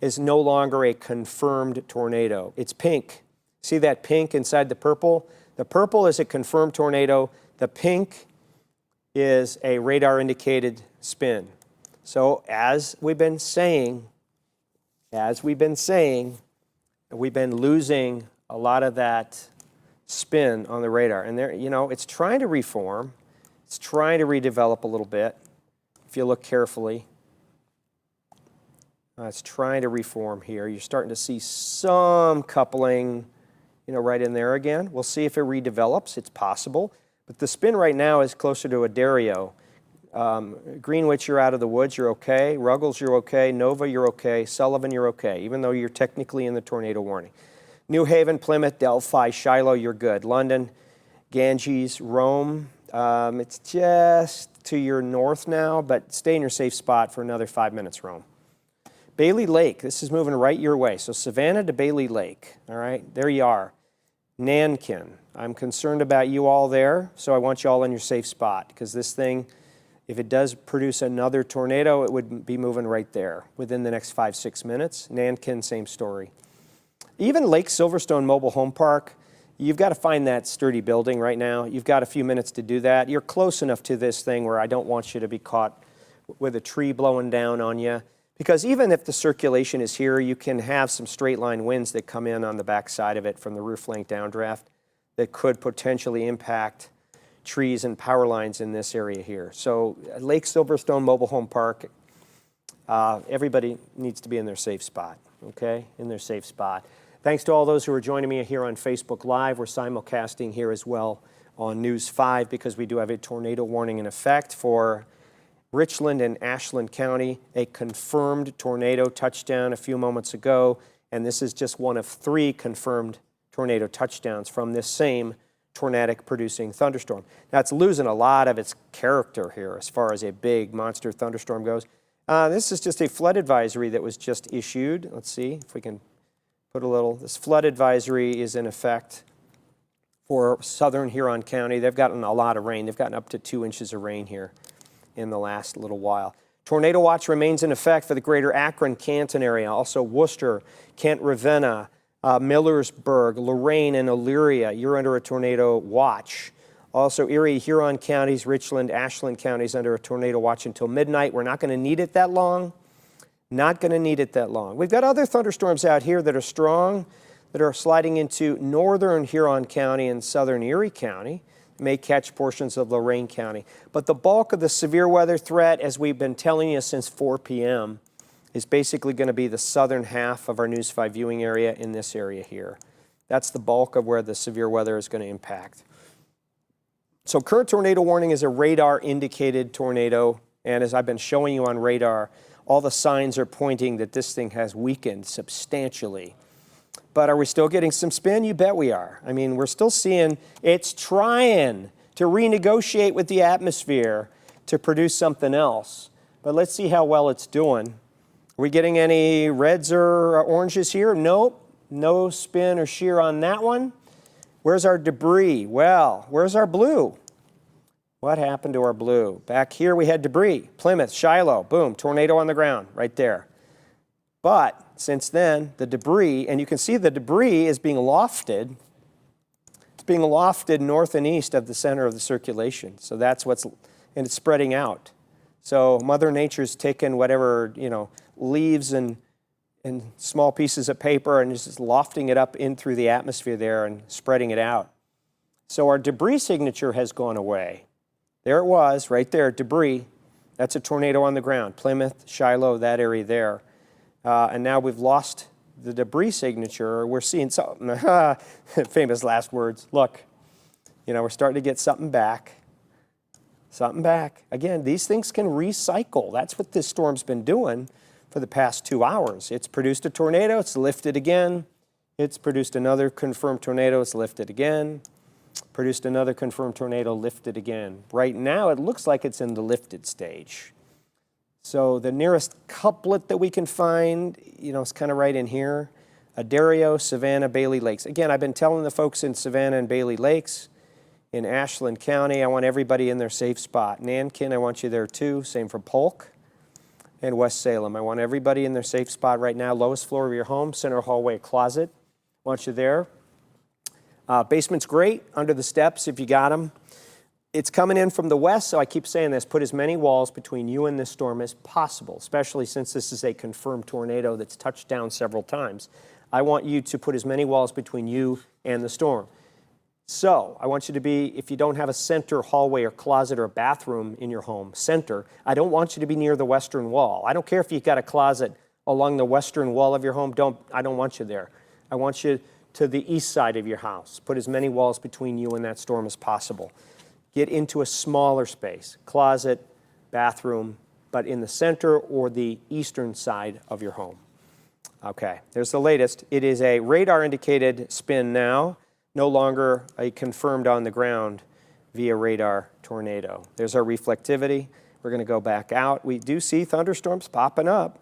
is no longer a confirmed tornado. It's pink. See that pink inside the purple? The purple is a confirmed tornado. The pink is a radar indicated spin. So as we've been saying, we've been losing a lot of that spin on the radar. And there, it's trying to reform. It's trying to redevelop a little bit, if you look carefully. It's trying to reform here. You're starting to see some coupling, right in there again. We'll see if it redevelops. It's possible. But the spin right now is closer to Odario. Greenwich, you're out of the woods. You're okay. Ruggles, you're okay. Nova, you're okay. Sullivan, you're okay, even though you're technically in the tornado warning. New Haven, Plymouth, Delphi, Shiloh, you're good. London, Ganges, Rome, it's just to your north now, but stay in your safe spot for another 5 minutes, Rome. Bailey Lake, this is moving right your way. So Savannah to Bailey Lake, all right? There you are. Nankin, I'm concerned about you all there, so I want you all in your safe spot because this thing, if it does produce another tornado, it would be moving right there within the next 5-6 minutes. Nankin, same story. Even Lake Silverstone Mobile Home Park, you've got to find that sturdy building right now. You've got a few minutes to do that. You're close enough to this thing where I don't want you to be caught with a tree blowing down on you. Because even if the circulation is here, you can have some straight line winds that come in on the back side of it from the roof length downdraft that could potentially impact trees and power lines in this area here. So Lake Silverstone Mobile Home Park, everybody needs to be in their safe spot, okay? In their safe spot. Thanks to all those who are joining me here on Facebook Live. We're simulcasting here as well on News 5 because we do have a tornado warning in effect for Richland and Ashland County, a confirmed tornado touchdown a few moments ago, and this is just one of 3 confirmed tornado touchdowns from this same tornadic producing thunderstorm. Now it's losing a lot of its character here as far as a big monster thunderstorm goes. This is just a flood advisory that was just issued. Let's see if we can put a little. This flood advisory is in effect for southern Huron County. They've gotten a lot of rain. They've gotten up to 2 inches of rain here in the last little while. Tornado watch remains in effect for the greater Akron-Canton area, also Worcester, Kent-Ravenna, Millersburg, Lorain, and Elyria. You're under a tornado watch. Also Erie, Huron counties, Richland, Ashland counties under a tornado watch until midnight. We're not going to need it that long. Not going to need it that long. We've got other thunderstorms out here that are strong, that are sliding into northern Huron County and southern Erie County. May catch portions of Lorain County. But the bulk of the severe weather threat, as we've been telling you since 4 p.m., is basically going to be the southern half of our News 5 viewing area in this area here. That's the bulk of where the severe weather is going to impact. So current tornado warning is a radar-indicated tornado, and as I've been showing you on radar, all the signs are pointing that this thing has weakened substantially. But are we still getting some spin? You bet we are. I mean, we're still seeing it's trying to renegotiate with the atmosphere to produce something else. But let's see how well it's doing. Are we getting any reds or oranges here? Nope. No spin or shear on that one. Where's our debris? Well, where's our blue? What happened to our blue? Back here we had debris. Plymouth, Shiloh, boom, tornado on the ground right there. But since then, the debris, and you can see the debris is being lofted. It's being lofted north and east of the center of the circulation. So that's what's, and it's spreading out. So Mother Nature's taken whatever, leaves and small pieces of paper and just lofting it up in through the atmosphere there and spreading it out. So our debris signature has gone away. There it was, right there, debris. That's a tornado on the ground. Plymouth, Shiloh, that area there. And now we've lost the debris signature. We're seeing something, famous last words. Look, we're starting to get something back. Something back. Again, these things can recycle. That's what this storm's been doing for the past 2 hours. It's produced a tornado, it's lifted again. It's produced another confirmed tornado, it's lifted again. Produced another confirmed tornado, lifted again. Right now, it looks like it's in the lifted stage. So the nearest couplet that we can find, is kind of right in here. Adario, Savannah, Bailey Lakes. Again, I've been telling the folks in Savannah and Bailey Lakes, in Ashland County, I want everybody in their safe spot. Nankin, I want you there too. Same for Polk and West Salem. I want everybody in their safe spot right now. Lowest floor of your home, center hallway closet. I want you there. Basement's great, under the steps if you got them. It's coming in from the west, so I keep saying this, put as many walls between you and this storm as possible, especially since this is a confirmed tornado that's touched down several times. I want you to put as many walls between you and the storm. So I want you to be, if you don't have a center hallway or closet or bathroom in your home, center, I don't want you to be near the western wall. I don't care if you've got a closet along the western wall of your home, I don't want you there. I want you to the east side of your house. Put as many walls between you and that storm as possible. Get into a smaller space, closet, bathroom, but in the center or the eastern side of your home. Okay, there's the latest. It is a radar-indicated spin now, no longer a confirmed on the ground via radar tornado. There's our reflectivity. We're going to go back out. We do see thunderstorms popping up,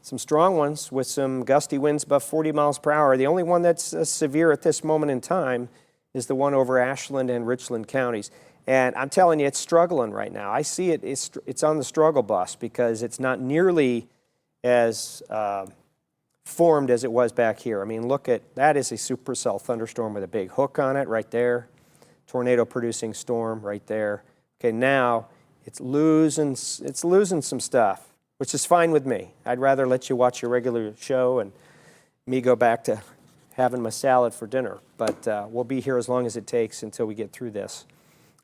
some strong ones with some gusty winds above 40 miles per hour. The only one that's severe at this moment in time is the one over Ashland and Richland counties. And I'm telling you, it's struggling right now. I see it, it's on the struggle bus because it's not nearly as formed as it was back here. I mean, look at, that is a supercell thunderstorm with a big hook on it right there. Tornado producing storm right there. Okay, now it's losing some stuff, which is fine with me. I'd rather let you watch your regular show and me go back to having my salad for dinner. But we'll be here as long as it takes until we get through this,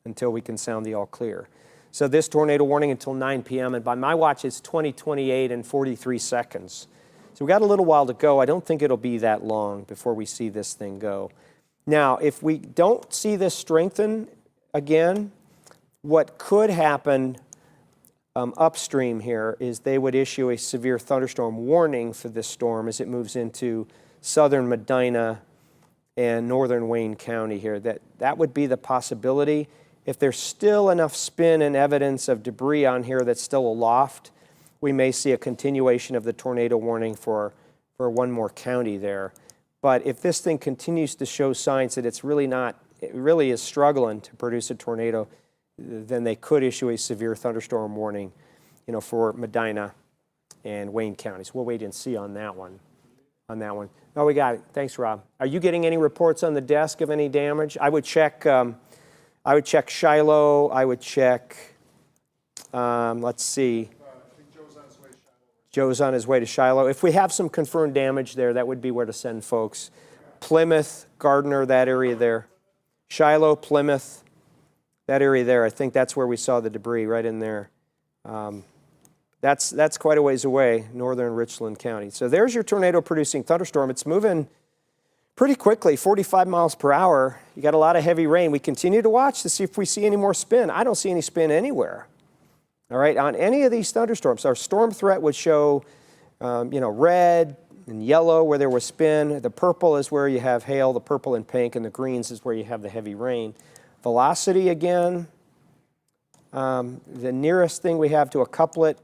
until we can sound the all clear. So this tornado warning until 9 p.m. and by my watch it's 20:28 and 43 seconds. So we got a little while to go. I don't think it'll be that long before we see this thing go. Now, if we don't see this strengthen again, what could happen upstream here is they would issue a severe thunderstorm warning for this storm as it moves into southern Medina and northern Wayne County here. That would be the possibility. If there's still enough spin and evidence of debris on here that's still aloft, we may see a continuation of the tornado warning for one more county there. But if this thing continues to show signs that it really is struggling to produce a tornado, then they could issue a severe thunderstorm warning, for Medina and Wayne counties. We'll wait and see on that one. Oh, we got it. Thanks, Rob. Are you getting any reports on the desk of any damage? I would check Shiloh. I would check, let's see. I think Joe's on his way to Shiloh. Joe's on his way to Shiloh. If we have some confirmed damage there, that would be where to send folks. Plymouth, Gardner, that area there. Shiloh, Plymouth, that area there. I think that's where we saw the debris, right in there. That's quite a ways away, northern Richland County. So there's your tornado-producing thunderstorm. It's moving pretty quickly, 45 miles per hour. You got a lot of heavy rain. We continue to watch to see if we see any more spin. I don't see any spin anywhere. All right, on any of these thunderstorms, our storm threat would show, red and yellow where there was spin. The purple is where you have hail, the purple and pink, and the greens is where you have the heavy rain. Velocity again, the nearest thing we have to a couplet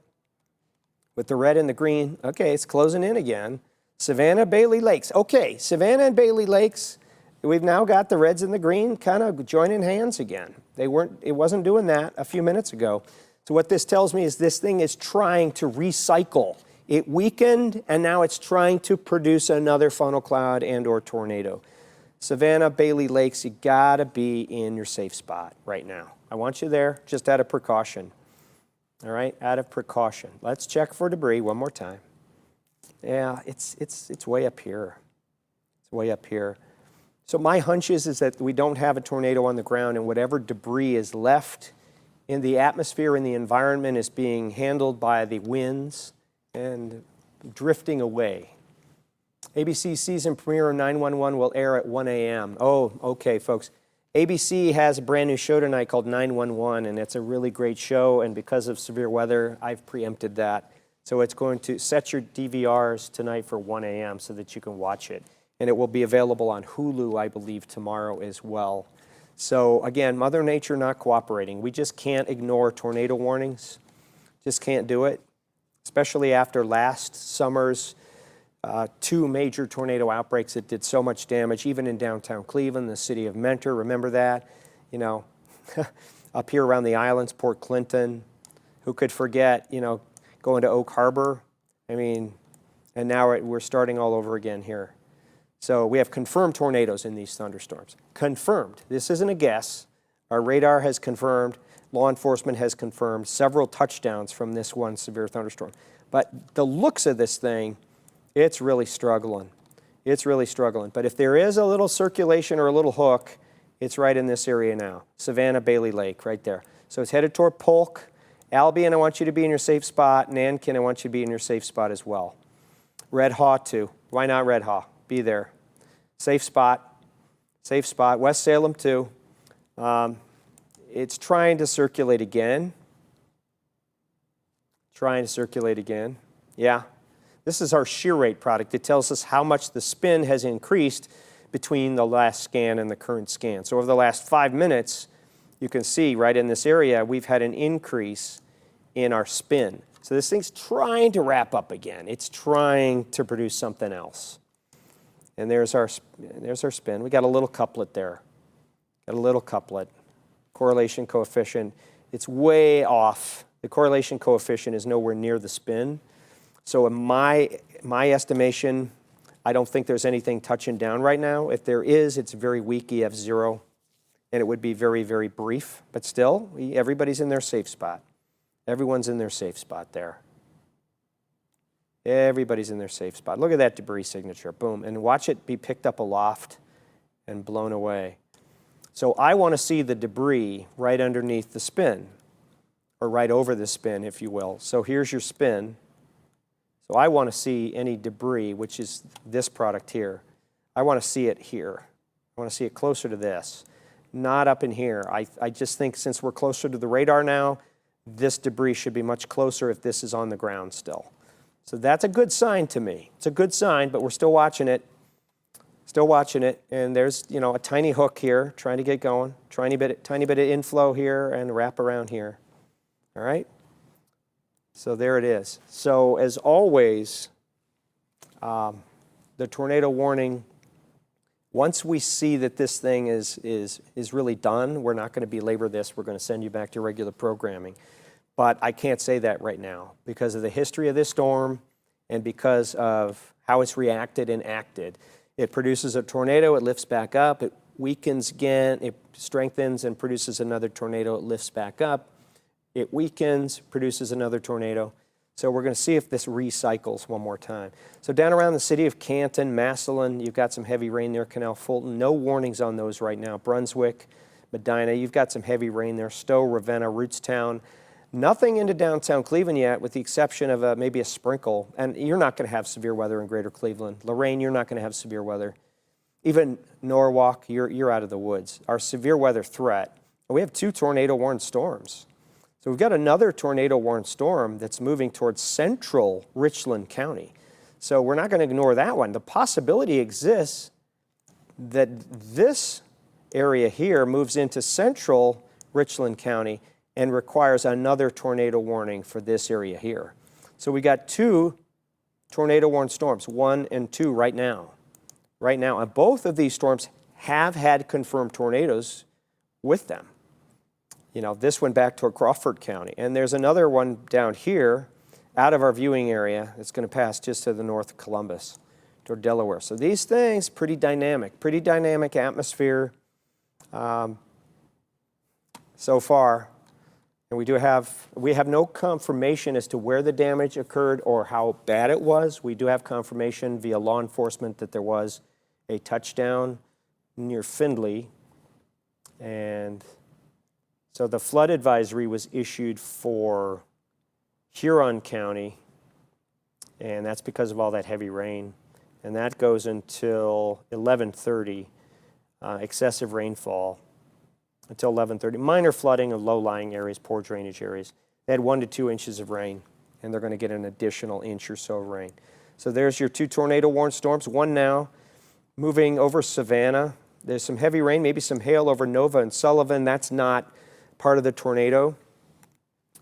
with the red and the green. Okay, it's closing in again. Savannah, Bailey Lakes. Okay, Savannah and Bailey Lakes, we've now got the reds and the green kind of joining hands again. It wasn't doing that a few minutes ago. So what this tells me is this thing is trying to recycle. It weakened, and now it's trying to produce another funnel cloud and or tornado. Savannah, Bailey Lakes, you gotta be in your safe spot right now. I want you there just out of precaution. All right, out of precaution. Let's check for debris one more time. Yeah, it's way up here. It's way up here. So my hunch is that we don't have a tornado on the ground, and whatever debris is left in the atmosphere, in the environment, is being handled by the winds and drifting away. ABC season premiere of 911 will air at 1 a.m. Oh, okay, folks. ABC has a brand new show tonight called 911, and it's a really great show, and because of severe weather, I've preempted that. So it's going to set your DVRs tonight for 1 a.m. so that you can watch it. And it will be available on Hulu, I believe, tomorrow as well. So again, Mother Nature not cooperating. We just can't ignore tornado warnings. Just can't do it, especially after last summer's 2 major tornado outbreaks that did so much damage, even in downtown Cleveland, the city of Mentor. Remember that? Up here around the islands, Port Clinton. Who could forget, going to Oak Harbor? And now we're starting all over again here. So we have confirmed tornadoes in these thunderstorms. Confirmed. This isn't a guess. Our radar has confirmed. Law enforcement has confirmed several touchdowns from this one severe thunderstorm. But the looks of this thing, it's really struggling. It's really struggling. But if there is a little circulation or a little hook, it's right in this area now. Savannah, Bailey Lake, right there. So it's headed toward Polk. Albion, I want you to be in your safe spot. Nankin, I want you to be in your safe spot as well. Red Haw, too. Why not Red Haw? Be there. Safe spot. Safe spot. West Salem, too. It's trying to circulate again. Trying to circulate again. Yeah. This is our shear rate product. It tells us how much the spin has increased between the last scan and the current scan. So over the last 5 minutes, you can see right in this area, we've had an increase in our spin. So this thing's trying to wrap up again. It's trying to produce something else. And there's our spin. We got a little couplet there. Got a little couplet. Correlation coefficient. It's way off. The correlation coefficient is nowhere near the spin. So in my estimation, I don't think there's anything touching down right now. If there is, it's very weak EF0, and it would be very, very brief. But still, everybody's in their safe spot. Everyone's in their safe spot there. Everybody's in their safe spot. Look at that debris signature, boom, and watch it be picked up aloft and blown away. So I want to see the debris right underneath the spin, or right over the spin, if you will. So here's your spin. So I want to see any debris, which is this product here. I want to see it here. I want to see it closer to this, not up in here. I just think since we're closer to the radar now, this debris should be much closer if this is on the ground still. So that's a good sign to me. It's a good sign, but we're still watching it. Still watching it, and there's, you know, a tiny hook here, trying to get going. Tiny bit of inflow here and wrap around here. All right? So there it is. So as always, the tornado warning, once we see that this thing is really done, we're not going to belabor this. We're going to send you back to regular programming. But I can't say that right now because of the history of this storm and because of how it's reacted and acted. It produces a tornado, it lifts back up, it weakens again, it strengthens and produces another tornado, it lifts back up, it weakens, produces another tornado. So we're going to see if this recycles one more time. So down around the city of Canton, Massillon, you've got some heavy rain there, Canal Fulton, no warnings on those right now. Brunswick, Medina, you've got some heavy rain there, Stowe, Ravenna, Rootstown. Nothing into downtown Cleveland yet, with the exception of maybe a sprinkle. And you're not going to have severe weather in greater Cleveland. Lorraine, you're not going to have severe weather. Even Norwalk, you're out of the woods. Our severe weather threat, we have 2 tornado-warned storms. So we've got another tornado-warned storm that's moving towards central Richland County. So we're not going to ignore that one. The possibility exists that this area here moves into central Richland County and requires another tornado warning for this area here. So we got 2 tornado-warned storms, 1 and 2 right now. Right now, and both of these storms have had confirmed tornadoes with them. You know, this one back toward Crawford County. And there's another one down here out of our viewing area that's going to pass just to the north of Columbus, toward Delaware. So these things, pretty dynamic atmosphere so far. And we have no confirmation as to where the damage occurred or how bad it was. We do have confirmation via law enforcement that there was a touchdown near Findlay. And so the flood advisory was issued for Huron County, and that's because of all that heavy rain. And that goes until 11:30, excessive rainfall. Until 11:30. Minor flooding of low-lying areas, poor drainage areas. They had 1 to 2 inches of rain, and they're going to get an additional inch or so of rain. So there's your 2 tornado-warned storms. One now moving over Savannah. There's some heavy rain, maybe some hail over Nova and Sullivan. That's not part of the tornado.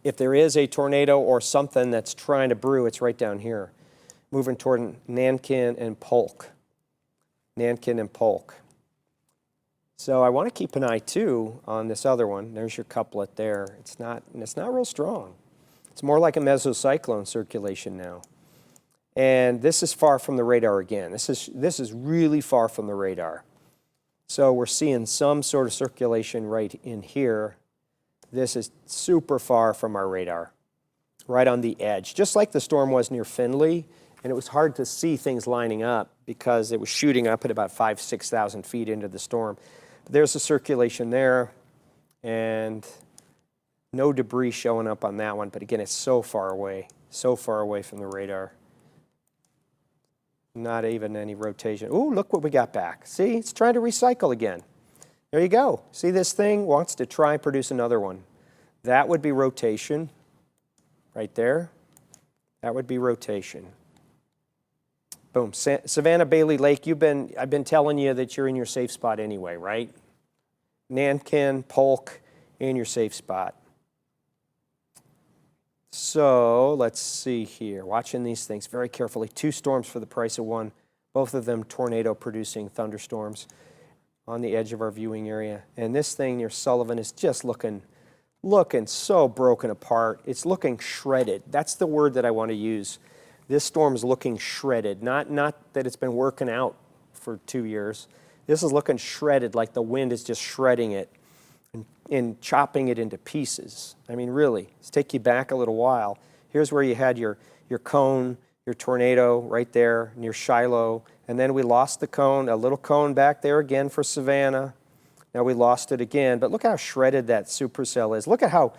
If there is a tornado or something that's trying to brew, it's right down here, moving toward Nankin and Polk. Nankin and Polk. So I want to keep an eye, too, on this other one. There's your couplet there. It's not real strong. It's more like a mesocyclone circulation now. And this is far from the radar again. This is really far from the radar. So we're seeing some sort of circulation right in here. This is super far from our radar, right on the edge, just like the storm was near Findlay. And it was hard to see things lining up because it was shooting up at about 5,000 to 6,000 feet into the storm. There's a circulation there, and no debris showing up on that one. But again, it's so far away from the radar. Not even any rotation. Ooh, look what we got back. See, it's trying to recycle again. There you go. See, this thing wants to try and produce another one. That would be rotation right there. That would be rotation. Boom. Savannah Bailey Lake, I've been telling you that you're in your safe spot anyway, right? Nankin, Polk, in your safe spot. So let's see here. Watching these things very carefully. 2 storms for the price of 1. Both of them tornado-producing thunderstorms on the edge of our viewing area. And this thing near Sullivan is just looking so broken apart. It's looking shredded. That's the word that I want to use. This storm is looking shredded, not that it's been working out for 2 years. This is looking shredded, like the wind is just shredding it in chopping it into pieces. I mean, really, let's take you back a little while. Here's where you had your cone, your tornado right there near Shiloh, and then we lost the cone, a little cone back there again for Savannah. Now we lost it again, but look how shredded that supercell is. Look at how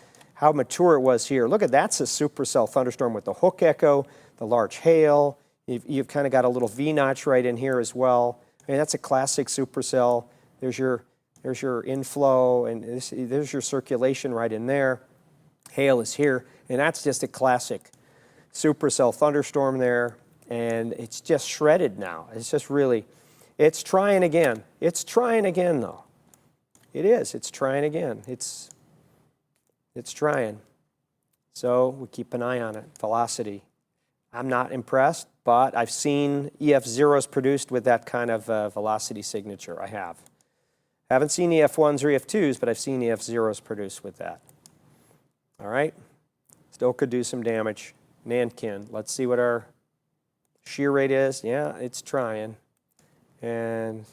mature it was here. Look at that's a supercell thunderstorm with the hook echo, the large hail. You've kind of got a little V-notch right in here as well. I mean, that's a classic supercell. There's your inflow, and there's your circulation right in there. Hail is here, and that's just a classic supercell thunderstorm there, and it's just shredded now. It's just really, it's trying again. It's trying again, though. It is. It's trying again. It's trying. So we keep an eye on it. Velocity. I'm not impressed, but I've seen EF0s produced with that kind of velocity signature. I have. Haven't seen EF1s or EF2s, but I've seen EF0s produced with that. All right? Still could do some damage. Nankin. Let's see what our shear rate is. Yeah, it's trying. And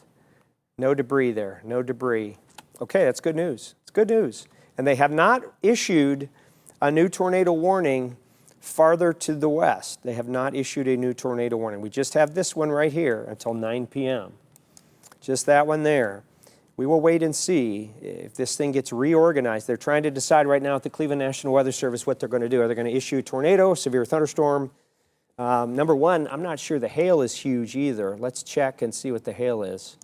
no debris there. No debris. Okay, that's good news. It's good news. And they have not issued a new tornado warning farther to the west. They have not issued a new tornado warning. We just have this one right here until 9 p.m. Just that one there. We will wait and see if this thing gets reorganized. They're trying to decide right now at the Cleveland National Weather Service what they're going to do. Are they going to issue tornado, severe thunderstorm? Number one, I'm not sure the hail is huge either. Let's check and see what the hail is.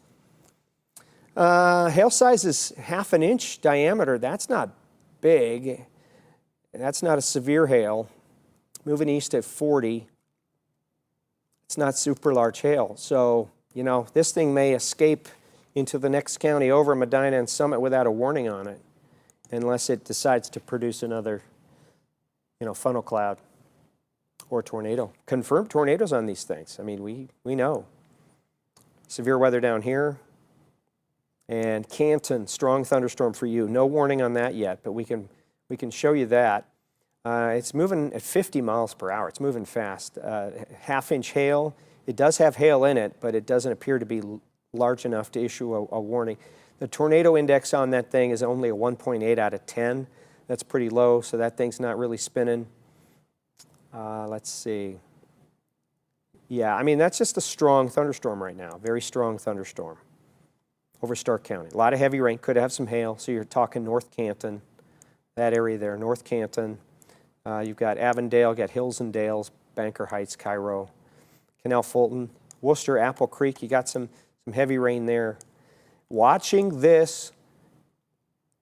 Hail size is 1/2 inch diameter. That's not big. That's not a severe hail. Moving east at 40. It's not super large hail. So, you know, this thing may escape into the next county over, Medina and Summit, without a warning on it, unless it decides to produce another, you know, funnel cloud or tornado. Confirmed tornadoes on these things. I mean, we know. Severe weather down here. And Canton, strong thunderstorm for you. No warning on that yet, but we can show you that. It's moving at 50 miles per hour. It's moving fast. 1/2 inch hail. It does have hail in it, but it doesn't appear to be large enough to issue a warning. The tornado index on that thing is only a 1.8 out of 10. That's pretty low, so that thing's not really spinning. Let's see. Yeah, I mean, that's just a strong thunderstorm right now. Very strong thunderstorm over Stark County. A lot of heavy rain. Could have some hail, so you're talking North Canton, that area there, North Canton. You've got Avondale, got Hills and Dales, Banker Heights, Cairo, Canal Fulton, Worcester, Apple Creek. You got some heavy rain there. Watching this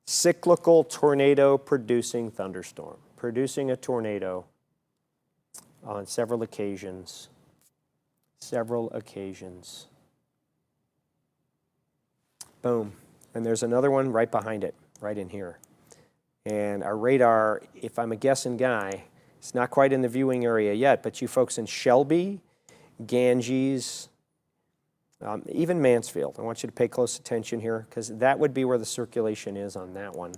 cyclical tornado producing thunderstorm, producing a tornado on several occasions. Several occasions. Boom. And there's another one right behind it, right in here. And our radar, if I'm a guessing guy, it's not quite in the viewing area yet, but you folks in Shelby, Ganges, even Mansfield, I want you to pay close attention here, because that would be where the circulation is on that one.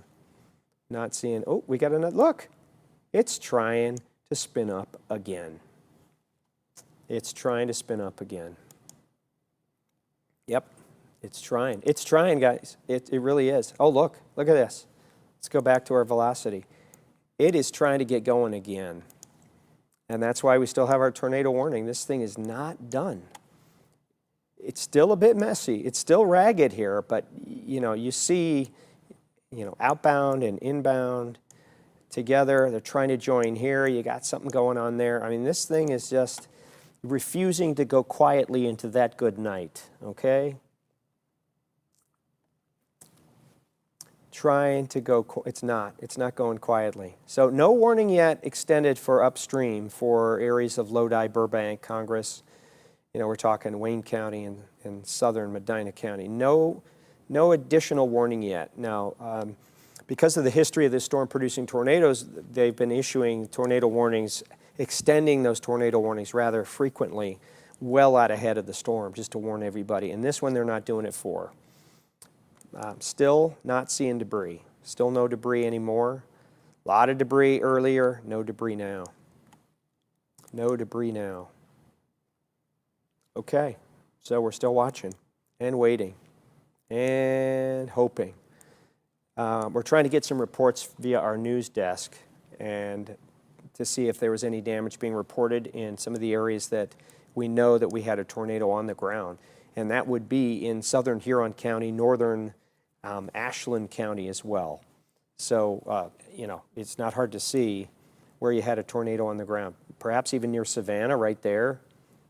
Not seeing, oh, we got another, look, it's trying to spin up again. It's trying to spin up again. Yep, it's trying. It's trying, guys. It really is. Oh, look at this. Let's go back to our velocity. It is trying to get going again. And that's why we still have our tornado warning. This thing is not done. It's still a bit messy. It's still ragged here, but you know, you see, you know, outbound and inbound together. They're trying to join here. You got something going on there. I mean, this thing is just refusing to go quietly into that good night, okay? Trying to go, it's not going quietly. So no warning yet extended for upstream for areas of Lodi, Burbank, Congress. You know, we're talking Wayne County and southern Medina County. No additional warning yet. Now, because of the history of this storm producing tornadoes, they've been issuing tornado warnings, extending those tornado warnings rather frequently, well out ahead of the storm, just to warn everybody. And this one they're not doing it for. Still not seeing debris. Still no debris anymore. A lot of debris earlier, no debris now. No debris now. Okay, so we're still watching and waiting and hoping. We're trying to get some reports via our news desk and to see if there was any damage being reported in some of the areas that we know that we had a tornado on the ground. And that would be in southern Huron County, northern Ashland County as well. So, you know, it's not hard to see where you had a tornado on the ground. Perhaps even near Savannah right there.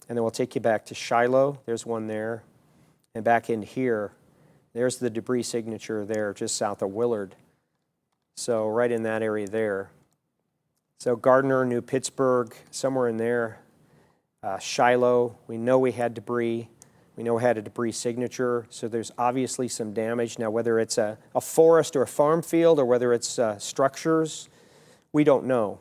And then we'll take you back to Shiloh. There's one there. And back in here, there's the debris signature there just south of Willard. So right in that area there. So Gardner, New Pittsburgh, somewhere in there. Shiloh, we know we had debris. We know we had a debris signature, so there's obviously some damage. Now, whether it's a forest or a farm field or whether it's structures, we don't know.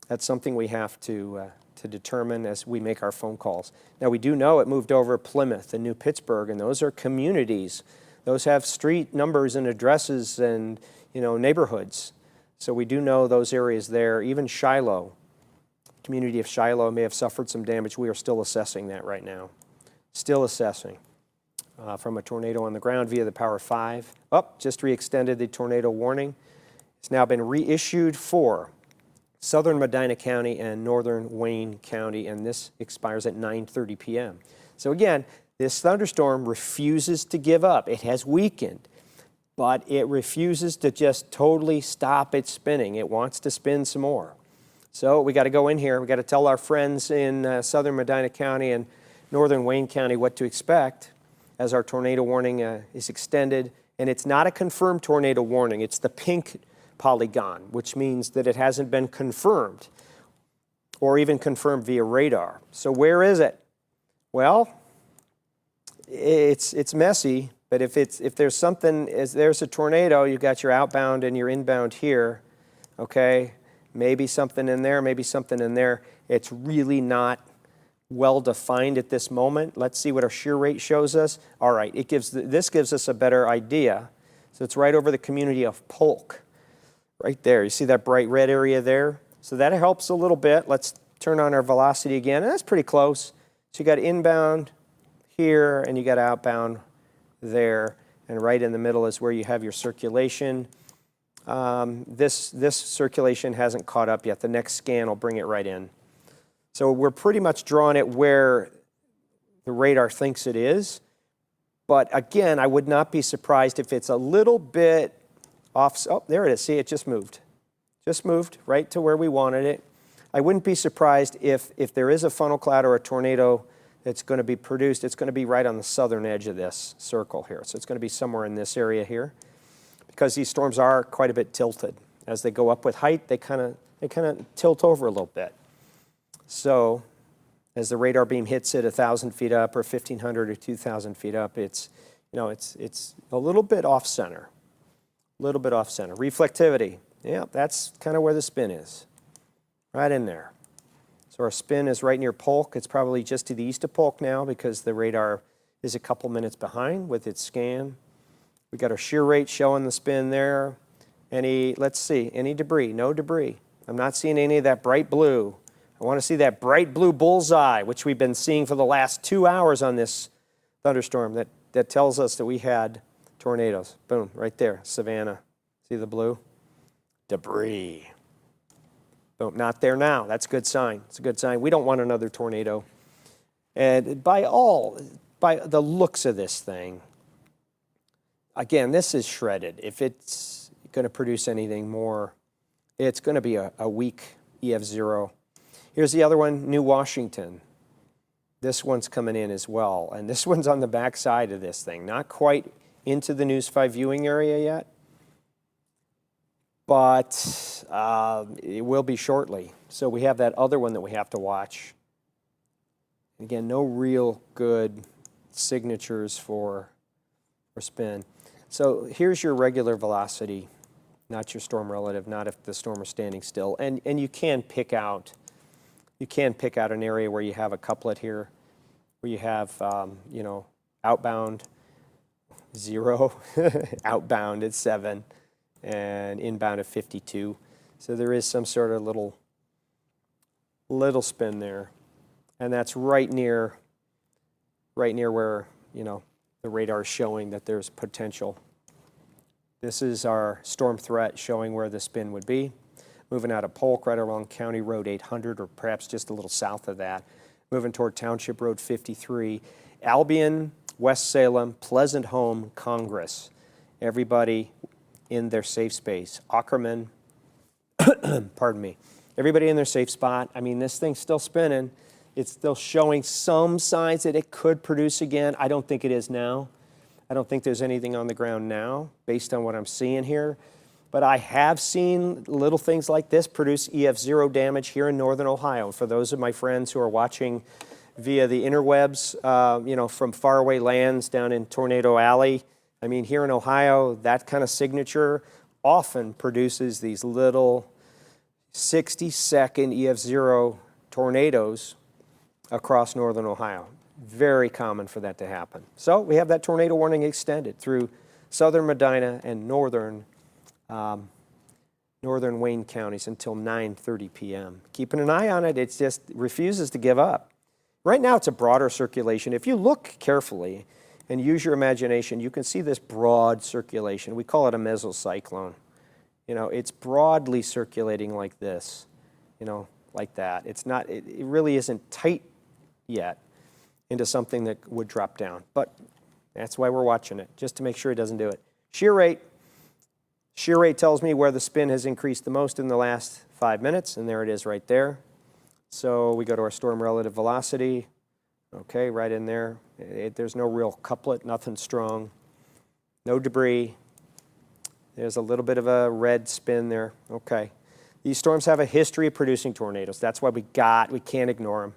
That's something we have to determine as we make our phone calls. Now, we do know it moved over Plymouth and New Pittsburgh, and those are communities. Those have street numbers and addresses and, you know, neighborhoods. So we do know those areas there. Even Shiloh, community of Shiloh may have suffered some damage. We are still assessing that right now. Still assessing from a tornado on the ground via the Power 5. Just re-extended the tornado warning. It's now been reissued for southern Medina County and northern Wayne County, and this expires at 9:30 p.m. So again, this thunderstorm refuses to give up. It has weakened, but it refuses to just totally stop its spinning. It wants to spin some more. So we got to go in here. We got to tell our friends in southern Medina County and northern Wayne County what to expect as our tornado warning is extended. And it's not a confirmed tornado warning. It's the pink polygon, which means that it hasn't been confirmed or even confirmed via radar. So where is it? Well, it's messy, but if there's something, there's a tornado, you've got your outbound and your inbound here, okay? Maybe something in there, maybe something in there. It's really not well defined at this moment. Let's see what our shear rate shows us. All right, this gives us a better idea. So it's right over the community of Polk, right there. You see that bright red area there? So that helps a little bit. Let's turn on our velocity again, and that's pretty close. So you got inbound here, and you got outbound there, and right in the middle is where you have your circulation. This circulation hasn't caught up yet. The next scan will bring it right in. So we're pretty much drawing it where the radar thinks it is. But again, I would not be surprised if it's a little bit off. Oh, there it is. See, it just moved. Just moved right to where we wanted it. I wouldn't be surprised if there is a funnel cloud or a tornado that's going to be produced. It's going to be right on the southern edge of this circle here. So it's going to be somewhere in this area here, because these storms are quite a bit tilted. As they go up with height, they kind of tilt over a little bit. So as the radar beam hits it 1,000 feet up or 1,500 or 2,000 feet up, it's a little bit off center. A little bit off center. Reflectivity, yeah, that's kind of where the spin is. Right in there. So our spin is right near Polk. It's probably just to the east of Polk now because the radar is a couple minutes behind with its scan. We got our shear rate showing the spin there. Let's see, any debris? No debris. I'm not seeing any of that bright blue. I want to see that bright blue bullseye, which we've been seeing for the last 2 hours on this thunderstorm that tells us that we had tornadoes. Boom, right there, Savannah. See the blue? Debris. Boom, not there now. That's a good sign. It's a good sign. We don't want another tornado. And by the looks of this thing, again, this is shredded. If it's going to produce anything more, it's going to be a weak EF0. Here's the other one, New Washington. This one's coming in as well. And this one's on the back side of this thing. Not quite into the News 5 viewing area yet, but it will be shortly. So we have that other one that we have to watch. Again, no real good signatures for spin. So here's your regular velocity, not your storm relative, not if the storm is standing still. And you can pick out an area where you have a couplet here, where you have outbound 0, outbound at 7, and inbound at 52. So there is some sort of little spin there, and that's right near where the radar is showing that there's potential. This is our storm threat showing where the spin would be. Moving out of Polk right along County Road 800, or perhaps just a little south of that. Moving toward Township Road 53. Albion, West Salem, Pleasant Home, Congress. Everybody in their safe space. Ackerman, pardon me. Everybody in their safe spot. I mean, this thing's still spinning. It's still showing some signs that it could produce again. I don't think it is now. I don't think there's anything on the ground now based on what I'm seeing here. But I have seen little things like this produce EF0 damage here in northern Ohio. For those of my friends who are watching via the interwebs, from faraway lands down in Tornado Alley, I mean, here in Ohio, that kind of signature often produces these little 60-second EF0 tornadoes across northern Ohio. Very common for that to happen. So we have that tornado warning extended through southern Medina and northern Wayne counties until 9:30 p.m. Keeping an eye on it, it just refuses to give up. Right now it's a broader circulation. If you look carefully and use your imagination, you can see this broad circulation. We call it a mesocyclone. It's broadly circulating like this, like that. It really isn't tight yet into something that would drop down. But that's why we're watching it, just to make sure it doesn't do it. Shear rate. Shear rate tells me where the spin has increased the most in the last 5 minutes, and there it is right there. So we go to our storm relative velocity. Okay, right in there. There's no real couplet, nothing strong. No debris. There's a little bit of a red spin there. Okay. These storms have a history of producing tornadoes. That's why we can't ignore them.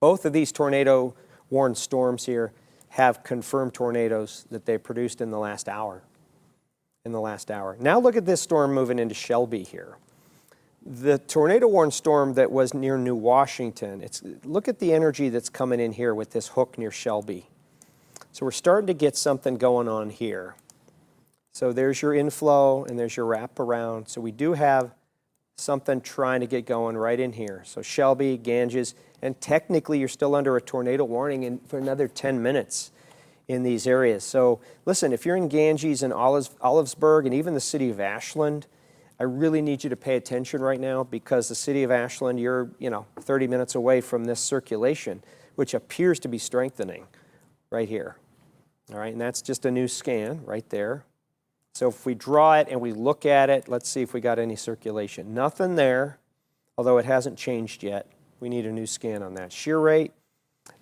Both of these tornado-warned storms here have confirmed tornadoes that they produced in the last hour. Now look at this storm moving into Shelby here. The tornado-warned storm that was near New Washington, look at the energy that's coming in here with this hook near Shelby. So we're starting to get something going on here. So there's your inflow and there's your wraparound. So we do have something trying to get going right in here. So Shelby, Ganges, and technically you're still under a tornado warning for another 10 minutes in these areas. So listen, if you're in Ganges and Olivesburg and even the city of Ashland, I really need you to pay attention right now, because the city of Ashland, you're 30 minutes away from this circulation, which appears to be strengthening right here. All right, and that's just a new scan right there. So if we draw it and we look at it, let's see if we got any circulation. Nothing there, although it hasn't changed yet. We need a new scan on that. Shear rate,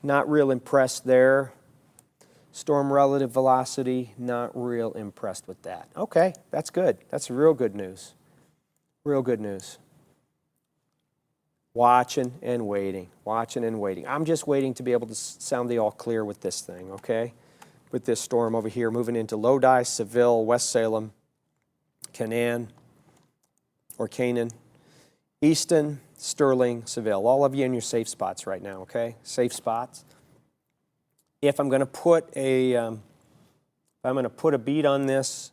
not real impressed there. Storm relative velocity, not real impressed with that. Okay, that's good. That's real good news. Real good news. Watching and waiting, watching and waiting. I'm just waiting to be able to sound the all clear with this thing, okay? With this storm over here, moving into Lodi, Seville, West Salem, Canaan, Easton, Sterling, Seville. All of you in your safe spots right now, okay? Safe spots. If I'm going to put a beat on this,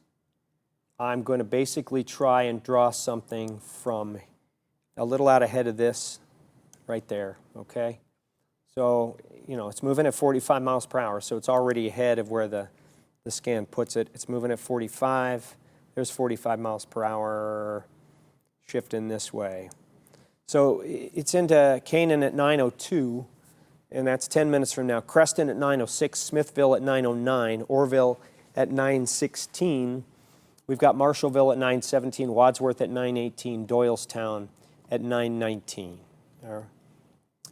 I'm going to basically try and draw something from a little out ahead of this, right there, okay? So, it's moving at 45 miles per hour, so it's already ahead of where the scan puts it. It's moving at 45. There's 45 miles per hour, shifting this way. So it's into Canaan at 9:02. And that's 10 minutes from now. Creston at 9:06, Smithville at 9:09, Orville at 9:16. We've got Marshallville at 9:17, Wadsworth at 9:18, Doylestown at 9:19.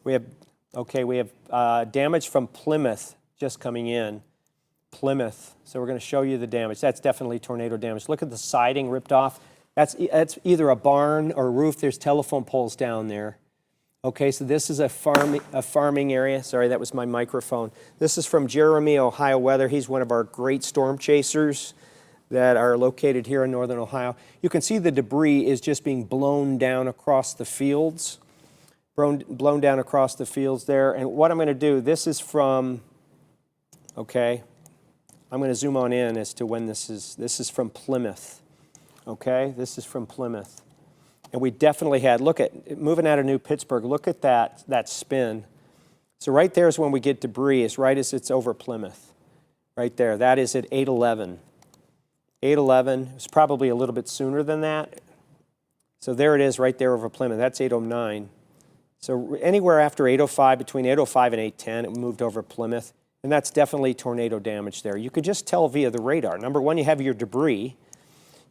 We have damage from Plymouth just coming in. Plymouth. So we're going to show you the damage. That's definitely tornado damage. Look at the siding ripped off. That's either a barn or a roof. There's telephone poles down there. Okay, so this is a farming area. Sorry, that was my microphone. This is from Jeremy, Ohio Weather. He's one of our great storm chasers that are located here in northern Ohio. You can see the debris is just being blown down across the fields. Blown down across the fields there. And what I'm going to do, this is from, okay, I'm going to zoom on in as to when this is from Plymouth. Okay, this is from Plymouth. And we definitely had, look at, moving out of New Pittsburgh, look at that spin. So right there is when we get debris, is right as it's over Plymouth. Right there, that is at 8:11. 8:11. It was probably a little bit sooner than that. So there it is right there over Plymouth. That's 8:09. So anywhere after 8:05, between 8:05 and 8:10, it moved over Plymouth. And that's definitely tornado damage there. You could just tell via the radar. Number one, you have your debris.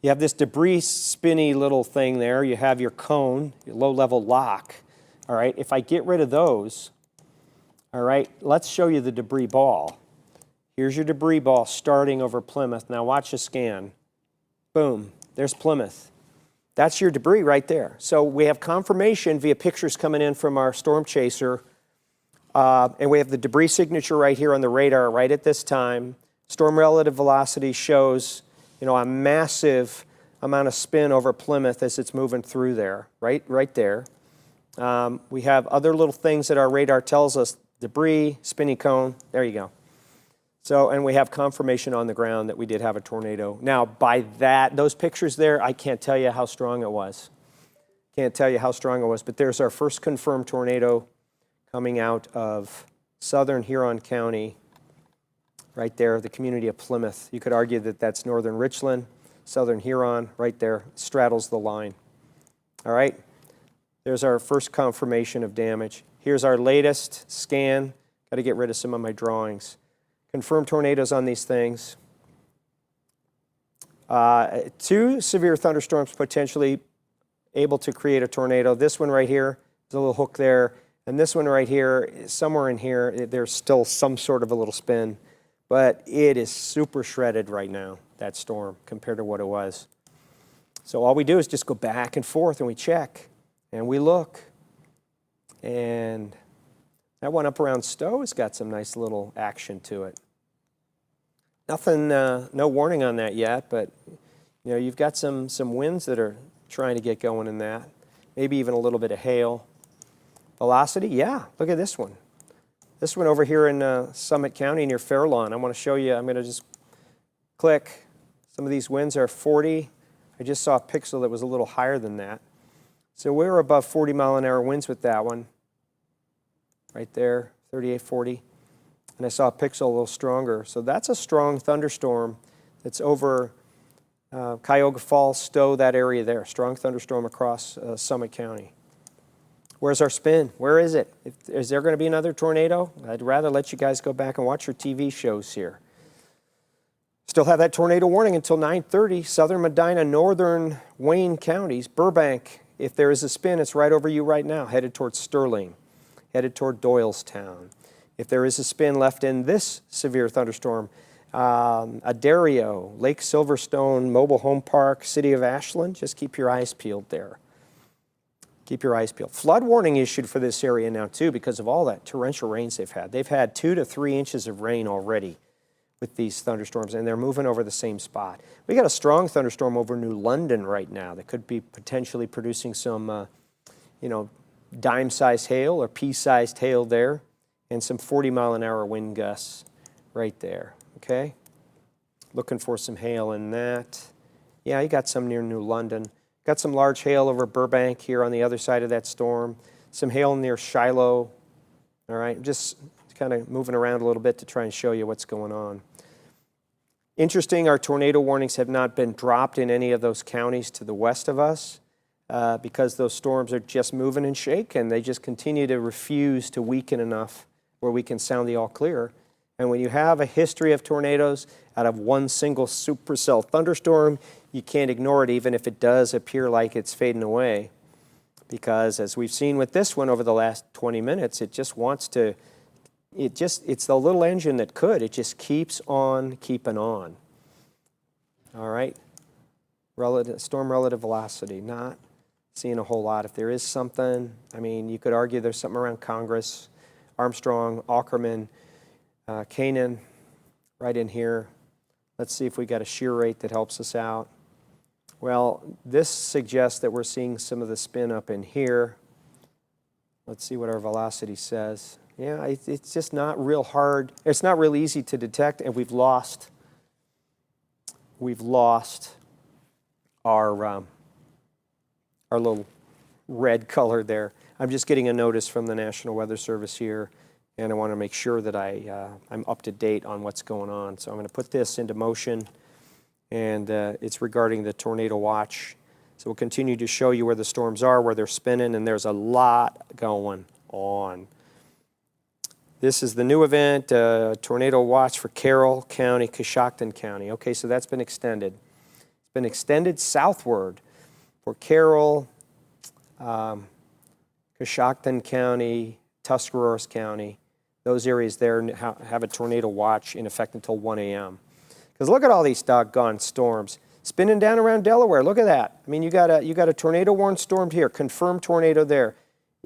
You have this debris spinny little thing there. You have your cone, your low-level lock. All right, if I get rid of those, all right, let's show you the debris ball. Here's your debris ball starting over Plymouth. Now watch the scan. Boom, there's Plymouth. That's your debris right there. So we have confirmation via pictures coming in from our storm chaser. And we have the debris signature right here on the radar right at this time. Storm relative velocity shows, a massive amount of spin over Plymouth as it's moving through there, right there. We have other little things that our radar tells us, debris, spinny cone, there you go. So, and we have confirmation on the ground that we did have a tornado. Now, by those pictures there, I can't tell you how strong it was. Can't tell you how strong it was, but there's our first confirmed tornado coming out of southern Huron County, right there, the community of Plymouth. You could argue that that's northern Richland, southern Huron, right there, straddles the line. All right, there's our first confirmation of damage. Here's our latest scan. Got to get rid of some of my drawings. Confirmed tornadoes on these things. 2 severe thunderstorms potentially able to create a tornado. This one right here, there's a little hook there. And this one right here, somewhere in here, there's still some sort of a little spin. But it is super shredded right now, that storm, compared to what it was. So all we do is just go back and forth and we check and we look. And that one up around Stowe has got some nice little action to it. Nothing, no warning on that yet, but you've got some winds that are trying to get going in that. Maybe even a little bit of hail. Velocity, yeah, look at this one. This one over here in Summit County near Fairlawn. I want to show you, I'm going to just click. Some of these winds are 40. I just saw a pixel that was a little higher than that. So we're above 40 mile an hour winds with that one. Right there, 38, 40. And I saw a pixel a little stronger. So that's a strong thunderstorm that's over Cuyahoga Falls, Stowe, that area there. Strong thunderstorm across Summit County. Where's our spin? Where is it? Is there going to be another tornado? I'd rather let you guys go back and watch your TV shows here. Still have that tornado warning until 9:30. Southern Medina, northern Wayne counties, Burbank. If there is a spin, it's right over you right now, headed towards Sterling, headed toward Doylestown. If there is a spin left in this severe thunderstorm, Adario, Lake Silverstone, Mobile Home Park, City of Ashland, just keep your eyes peeled there. Keep your eyes peeled. Flood warning issued for this area now too because of all that torrential rains they've had. They've had 2 to 3 inches of rain already with these thunderstorms, and they're moving over the same spot. We got a strong thunderstorm over New London right now that could be potentially producing some, dime-sized hail or pea-sized hail there, and some 40-mile-an-hour wind gusts right there, okay? Looking for some hail in that. Yeah, you got some near New London. Got some large hail over Burbank here on the other side of that storm. Some hail near Shiloh. All right, just kind of moving around a little bit to try and show you what's going on. Interesting, our tornado warnings have not been dropped in any of those counties to the west of us because those storms are just moving and shaking. They just continue to refuse to weaken enough where we can sound the all clear. And when you have a history of tornadoes out of one single supercell thunderstorm, you can't ignore it even if it does appear like it's fading away. Because as we've seen with this one over the last 20 minutes, it just wants to, it's the little engine that could. It just keeps on keeping on. All right? Storm relative velocity, not seeing a whole lot. If there is something, I mean, you could argue there's something around Congress, Armstrong, Ackerman, Canaan, right in here. Let's see if we got a shear rate that helps us out. Well, this suggests that we're seeing some of the spin up in here. Let's see what our velocity says. Yeah, it's just not real hard. It's not real easy to detect, and we've lost our little red color there. I'm just getting a notice from the National Weather Service here, and I want to make sure that I'm up to date on what's going on. So I'm going to put this into motion and it's regarding the tornado watch. So we'll continue to show you where the storms are, where they're spinning, and there's a lot going on. This is the new event, tornado watch for Carroll County, Coshocton County. Okay, so that's been extended. It's been extended southward for Carroll, Coshocton County, Tuscarawas County. Those areas there have a tornado watch in effect until 1 a.m. Because look at all these doggone storms spinning down around Delaware. Look at that. I mean, you got a tornado warning storm here, confirmed tornado there.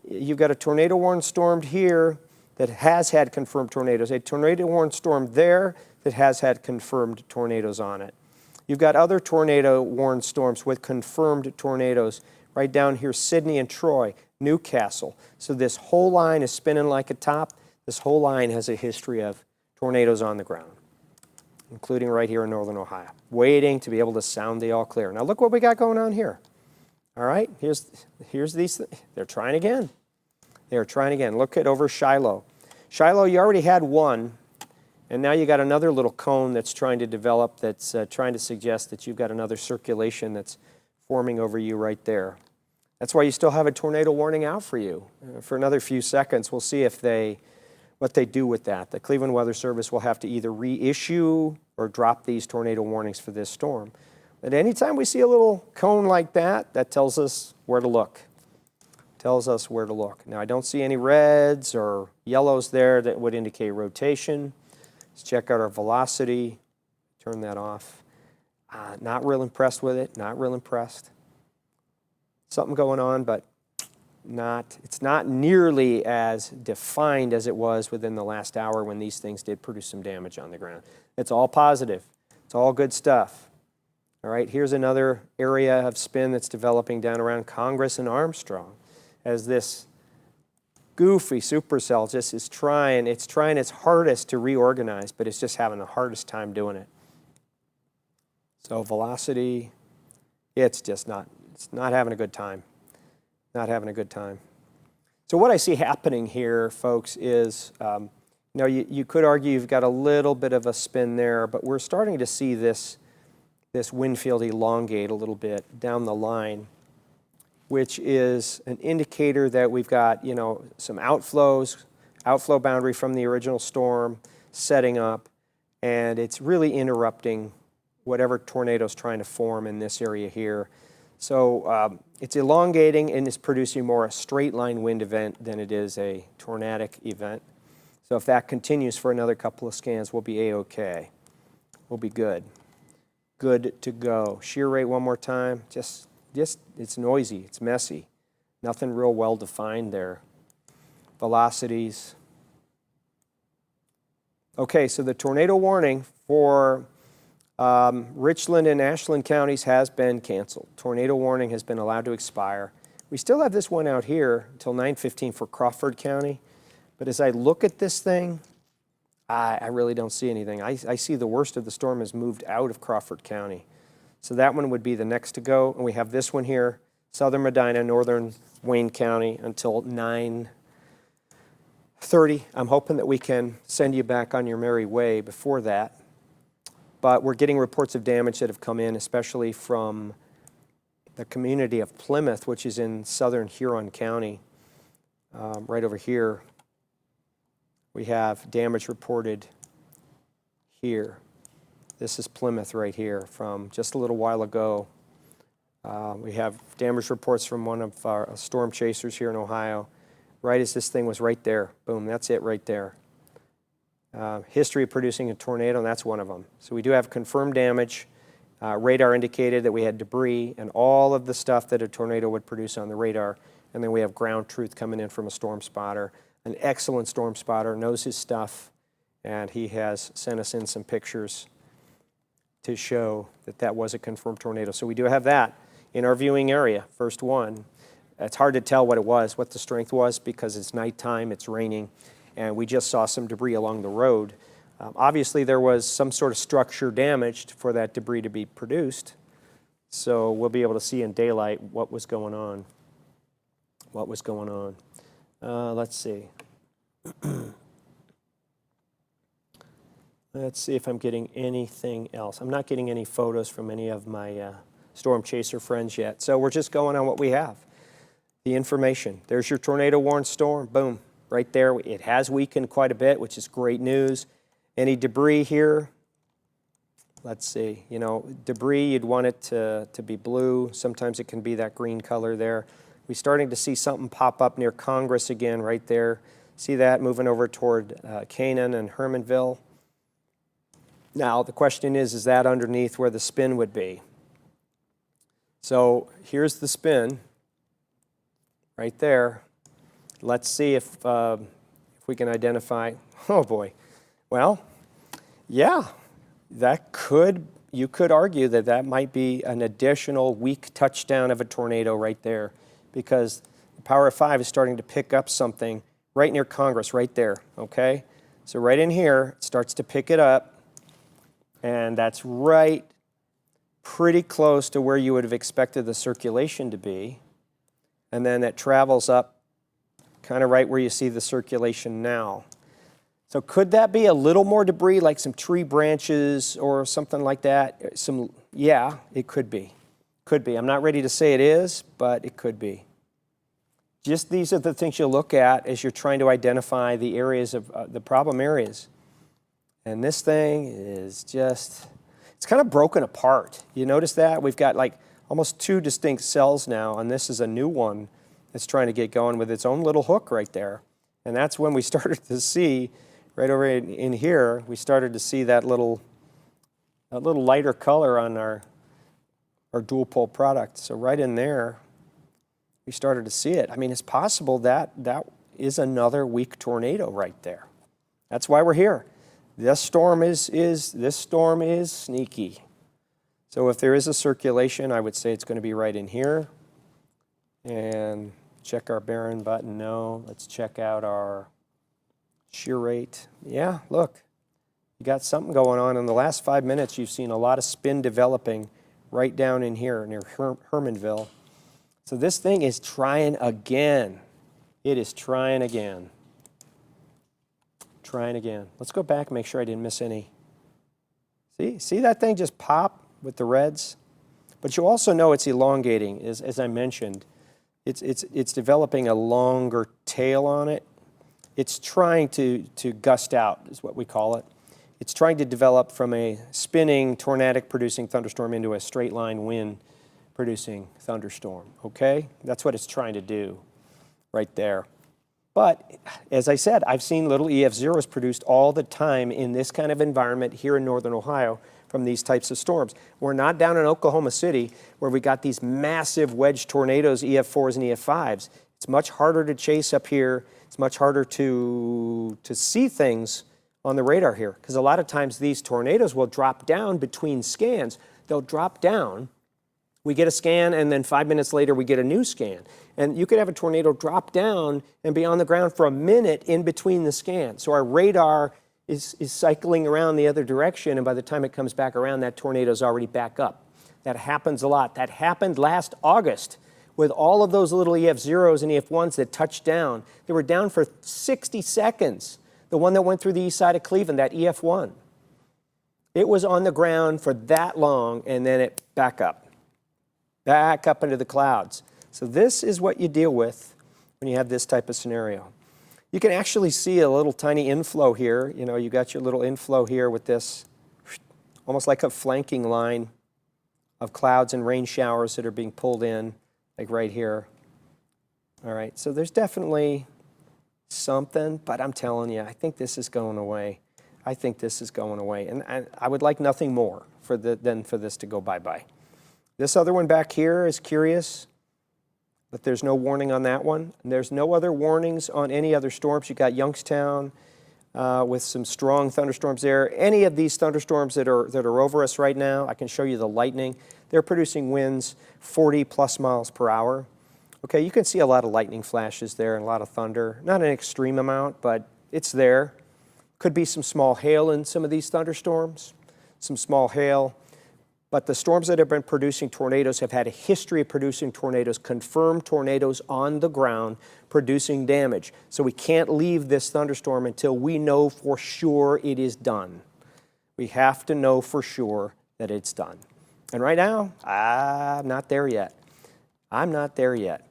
You've got a tornado warning storm here that has had confirmed tornadoes. A tornado warning storm there that has had confirmed tornadoes on it. You've got other tornado warning storms with confirmed tornadoes right down here, Sydney and Troy, Newcastle. So this whole line is spinning like a top. This whole line has a history of tornadoes on the ground, including right here in northern Ohio, waiting to be able to sound the all clear. Now look what we got going on here. All right, here's these, they're trying again. They're trying again. Look at over Shiloh. Shiloh, you already had one, and now you got another little cone that's trying to develop, that's trying to suggest that you've got another circulation that's forming over you right there. That's why you still have a tornado warning out for you. For another few seconds, we'll see what they do with that. The Cleveland Weather Service will have to either reissue or drop these tornado warnings for this storm. But anytime we see a little cone like that, that tells us where to look. Tells us where to look. Now, I don't see any reds or yellows there that would indicate rotation. Let's check out our velocity. Turn that off. Not real impressed with it. Not real impressed. Something going on, but it's not nearly as defined as it was within the last hour when these things did produce some damage on the ground. It's all positive. It's all good stuff. All right, here's another area of spin that's developing down around Congress and Armstrong as this goofy supercell just is trying its hardest to reorganize, but it's just having the hardest time doing it. So velocity, it's not having a good time. Not having a good time. So what I see happening here, folks, is you could argue you've got a little bit of a spin there, but we're starting to see this wind field elongate a little bit down the line, which is an indicator that we've got some outflow boundary from the original storm setting up, and it's really interrupting whatever tornado's trying to form in this area here. So it's elongating and it's producing more a straight line wind event than it is a tornadic event. So if that continues for another couple of scans, we'll be A-OK. We'll be good. Good to go. Shear rate one more time. Just it's noisy, it's messy. Nothing real well defined there. Velocities. Okay, so the tornado warning for Richland and Ashland counties has been canceled. Tornado warning has been allowed to expire. We still have this one out here until 9:15 for Crawford County. But as I look at this thing, I really don't see anything. I see the worst of the storm has moved out of Crawford County. So that one would be the next to go. And we have this one here, southern Medina, northern Wayne County until 9:30. I'm hoping that we can send you back on your merry way before that. But we're getting reports of damage that have come in, especially from the community of Plymouth, which is in southern Huron County. Right over here, we have damage reported here. This is Plymouth right here from just a little while ago. We have damage reports from one of our storm chasers here in Ohio. Right as this thing was right there. Boom, that's it right there. History of producing a tornado, and that's one of them. So we do have confirmed damage. Radar indicated that we had debris and all of the stuff that a tornado would produce on the radar. And then we have ground truth coming in from a storm spotter. An excellent storm spotter, knows his stuff, and he has sent us in some pictures to show that that was a confirmed tornado. So we do have that in our viewing area, first one. It's hard to tell what it was, what the strength was, because it's nighttime, it's raining, and we just saw some debris along the road. Obviously, there was some sort of structure damaged for that debris to be produced, so we'll be able to see in daylight what was going on. What was going on. Let's see. Let's see if I'm getting anything else. I'm not getting any photos from any of my storm chaser friends yet. So we're just going on what we have. The information. There's your tornado warned storm. Boom. Right there. It has weakened quite a bit, which is great news. Any debris here? Let's see. You know, debris, you'd want it to be blue. Sometimes it can be that green color there. We're starting to see something pop up near Congress again right there. See that moving over toward Canaan and Hermanville. Now, the question is that underneath where the spin would be? So here's the spin right there. Let's see if we can identify. Oh boy. Well, yeah, you could argue that that might be an additional weak touchdown of a tornado right there, because the power of 5 is starting to pick up something right near Congress, right there, okay? So right in here, it starts to pick it up, and that's right pretty close to where you would have expected the circulation to be. And then it travels up kind of right where you see the circulation now. So could that be a little more debris, like some tree branches or something like that? Yeah, it could be. Could be. I'm not ready to say it is, but it could be. Just these are the things you look at as you're trying to identify the areas of the problem areas. And this thing is just, it's kind of broken apart. You notice that? We've got like almost 2 distinct cells now, and this is a new one that's trying to get going with its own little hook right there. And that's when we started to see, right over in here, we started to see that little lighter color on our dual pole product. So right in there, we started to see it. I mean, it's possible that that is another weak tornado right there. That's why we're here. This storm is sneaky. So if there is a circulation, I would say it's going to be right in here. And check our Barron button. No. Let's check out our shear rate. Yeah, look. You got something going on. In the last 5 minutes, you've seen a lot of spin developing right down in here near Hermanville. So this thing is trying again. It is trying again. Trying again. Let's go back and make sure I didn't miss any. See that thing just pop with the reds? But you also know it's elongating, as I mentioned. It's developing a longer tail on it. It's trying to gust out, is what we call it. It's trying to develop from a spinning, tornadic producing thunderstorm into a straight line wind producing thunderstorm, okay? That's what it's trying to do right there. But as I said, I've seen little EF0s produced all the time in this kind of environment here in northern Ohio from these types of storms. We're not down in Oklahoma City where we got these massive wedge tornadoes, EF4s and EF5s. It's much harder to chase up here. It's much harder to see things on the radar here, because a lot of times these tornadoes will drop down between scans. They'll drop down. We get a scan, and then 5 minutes later, we get a new scan. And you could have a tornado drop down and be on the ground for a minute in between the scans. So our radar is cycling around the other direction, and by the time it comes back around, that tornado's already back up. That happens a lot. That happened last August with all of those little EF0s and EF1s that touched down. They were down for 60 seconds. The one that went through the east side of Cleveland, that EF1. It was on the ground for that long, and then it back up into the clouds. So this is what you deal with when you have this type of scenario. You can actually see a little tiny inflow here. You know, you got your little inflow here with this, almost like a flanking line of clouds and rain showers that are being pulled in, like right here. All right, so there's definitely something, but I'm telling you, I think this is going away. I think this is going away. And I would like nothing more than for this to go bye-bye. This other one back here is curious, but there's no warning on that one. And there's no other warnings on any other storms. You got Youngstown with some strong thunderstorms there. Any of these thunderstorms that are over us right now, I can show you the lightning. They're producing winds 40 plus miles per hour. Okay, you can see a lot of lightning flashes there and a lot of thunder. Not an extreme amount, but it's there. Could be some small hail in some of these thunderstorms, some small hail. But the storms that have been producing tornadoes have had a history of producing tornadoes, confirmed tornadoes on the ground producing damage. So we can't leave this thunderstorm until we know for sure it is done. We have to know for sure that it's done. And right now, I'm not there yet. I'm not there yet.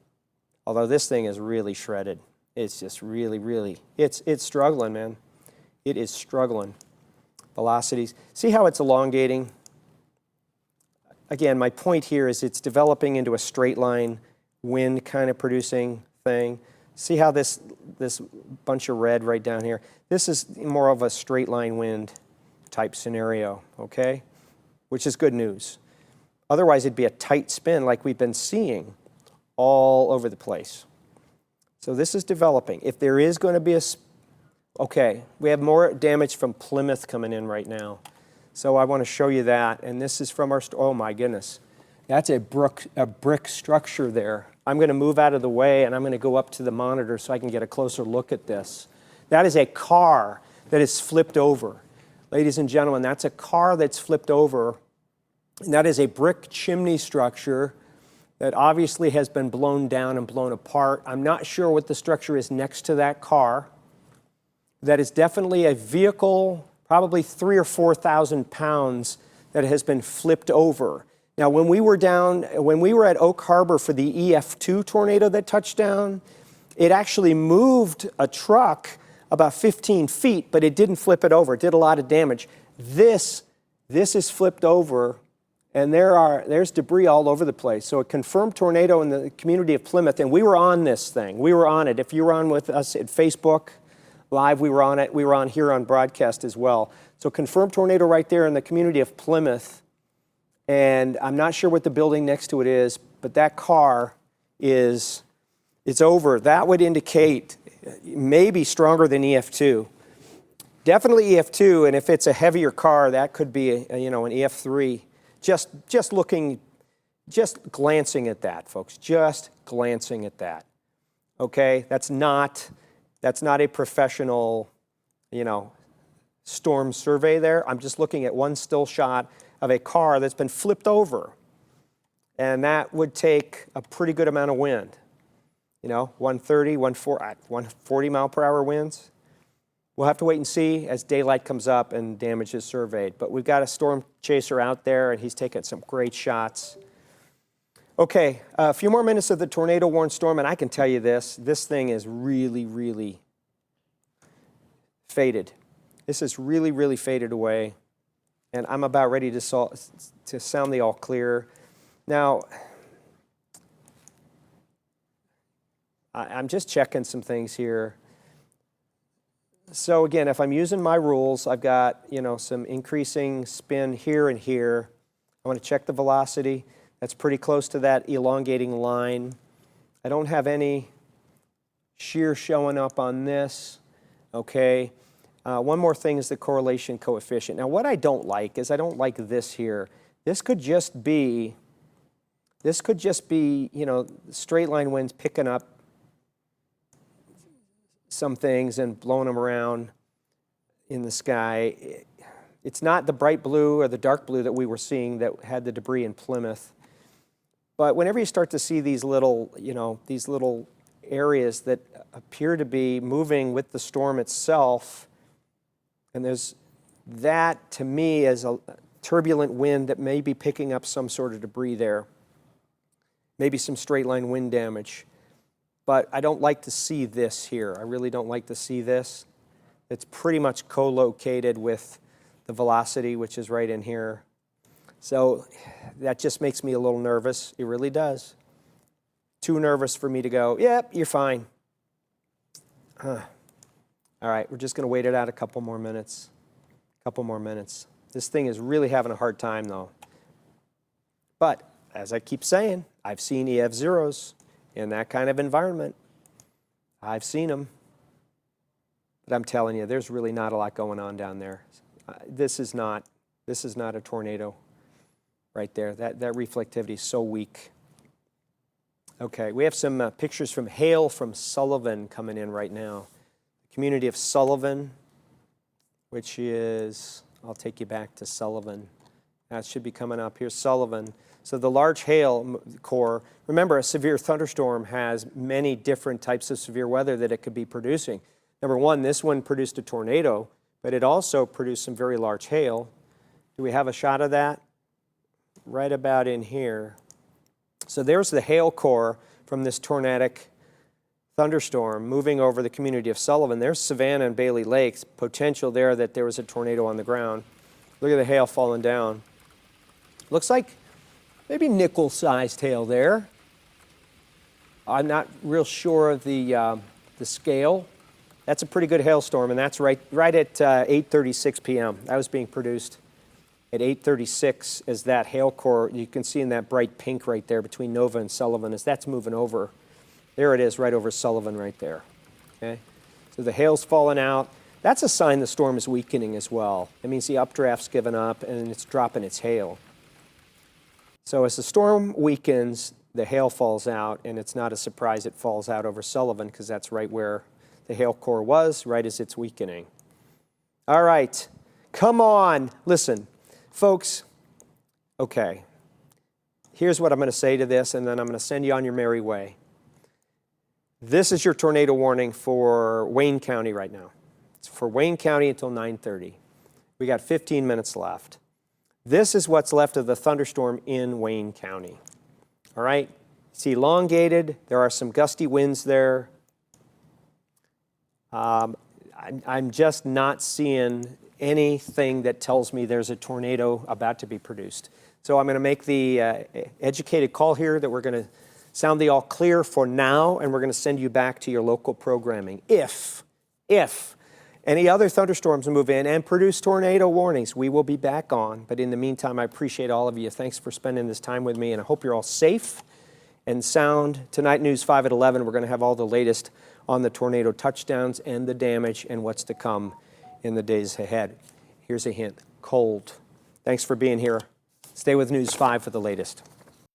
Although this thing is really shredded. It's just really, it's struggling, man. It is struggling. Velocities. See how it's elongating? Again, my point here is it's developing into a straight line wind kind of producing thing. See how this bunch of red right down here? This is more of a straight line wind type scenario, okay? Which is good news. Otherwise, it'd be a tight spin like we've been seeing all over the place. So this is developing. If there is going to be okay, we have more damage from Plymouth coming in right now. So I want to show you that. And this is from our, oh my goodness. That's a brick structure there. I'm going to move out of the way and I'm going to go up to the monitor so I can get a closer look at this. That is a car that is flipped over. Ladies and gentlemen, that's a car that's flipped over. And that is a brick chimney structure that obviously has been blown down and blown apart. I'm not sure what the structure is next to that car. That is definitely a vehicle, probably 3,000 or 4,000 pounds, that has been flipped over. Now, when we were at Oak Harbor for the EF2 tornado that touched down, it actually moved a truck about 15 feet, but it didn't flip it over. It did a lot of damage. This is flipped over, and there's debris all over the place. So a confirmed tornado in the community of Plymouth, and we were on this thing. We were on it. If you were on with us at Facebook Live, we were on it. We were on here on broadcast as well. So confirmed tornado right there in the community of Plymouth. And I'm not sure what the building next to it is, but that car it's over. That would indicate maybe stronger than EF2. Definitely EF2, and if it's a heavier car, that could be an EF3. Just glancing at that, folks. Just glancing at that. Okay, that's not a professional, storm survey there. I'm just looking at one still shot of a car that's been flipped over. And that would take a pretty good amount of wind. 130, 140 mile per hour winds. We'll have to wait and see as daylight comes up and damage is surveyed. But we've got a storm chaser out there, and he's taking some great shots. Okay, a few more minutes of the tornado-warned storm, and I can tell you this thing is really faded. This is really faded away, and I'm about ready to sound the all clear. Now, I'm just checking some things here. So again, if I'm using my rules, I've got, some increasing spin here and here. I want to check the velocity. That's pretty close to that elongating line. I don't have any shear showing up on this, okay? One more thing is the correlation coefficient. Now, what I don't like is I don't like this here. This could just be, straight line winds picking up some things and blowing them around in the sky. It's not the bright blue or the dark blue that we were seeing that had the debris in Plymouth. But whenever you start to see these little areas that appear to be moving with the storm itself, and there's that to me as a turbulent wind that may be picking up some sort of debris there, maybe some straight line wind damage. But I don't like to see this here. I really don't like to see this. It's pretty much co-located with the velocity, which is right in here. So that just makes me a little nervous. It really does. Too nervous for me to go, yep, you're fine. All right, we're just going to wait it out a couple more minutes. This thing is really having a hard time, though. But as I keep saying, I've seen EF zeros in that kind of environment. I've seen them. But I'm telling you, there's really not a lot going on down there. This is not a tornado right there. That reflectivity is so weak. Okay, we have some pictures from hail from Sullivan coming in right now. The community of Sullivan, which is, I'll take you back to Sullivan. That should be coming up. Here's Sullivan. So the large hail core, remember a severe thunderstorm has many different types of severe weather that it could be producing. Number one, this one produced a tornado, but it also produced some very large hail. Do we have a shot of that? Right about in here. So there's the hail core from this tornadic thunderstorm moving over the community of Sullivan. There's Savannah and Bailey Lakes. Potential there that there was a tornado on the ground. Look at the hail falling down. Looks like maybe nickel-sized hail there. I'm not real sure of the scale. That's a pretty good hailstorm, and that's right at 8:36 p.m. That was being produced at 8:36 as that hail core. You can see in that bright pink right there between Nova and Sullivan as that's moving over. There it is, right over Sullivan right there. Okay, so the hail's falling out. That's a sign the storm is weakening as well. That means the updraft's given up and it's dropping its hail. So as the storm weakens, the hail falls out, and it's not a surprise it falls out over Sullivan because that's right where the hail core was, right as it's weakening. All right, come on. Listen, folks, okay. Here's what I'm going to say to this, and then I'm going to send you on your merry way. This is your tornado warning for Wayne County right now. It's for Wayne County until 9:30. We got 15 minutes left. This is what's left of the thunderstorm in Wayne County. All right, it's elongated. There are some gusty winds there. I'm just not seeing anything that tells me there's a tornado about to be produced. So I'm going to make the educated call here that we're going to sound the all clear for now, and we're going to send you back to your local programming. If any other thunderstorms move in and produce tornado warnings, we will be back on. But in the meantime, I appreciate all of you. Thanks for spending this time with me, and I hope you're all safe and sound. Tonight, News 5 at 11, we're going to have all the latest on the tornado touchdowns and the damage and what's to come in the days ahead. Here's a hint, cold. Thanks for being here. Stay with News 5 for the latest.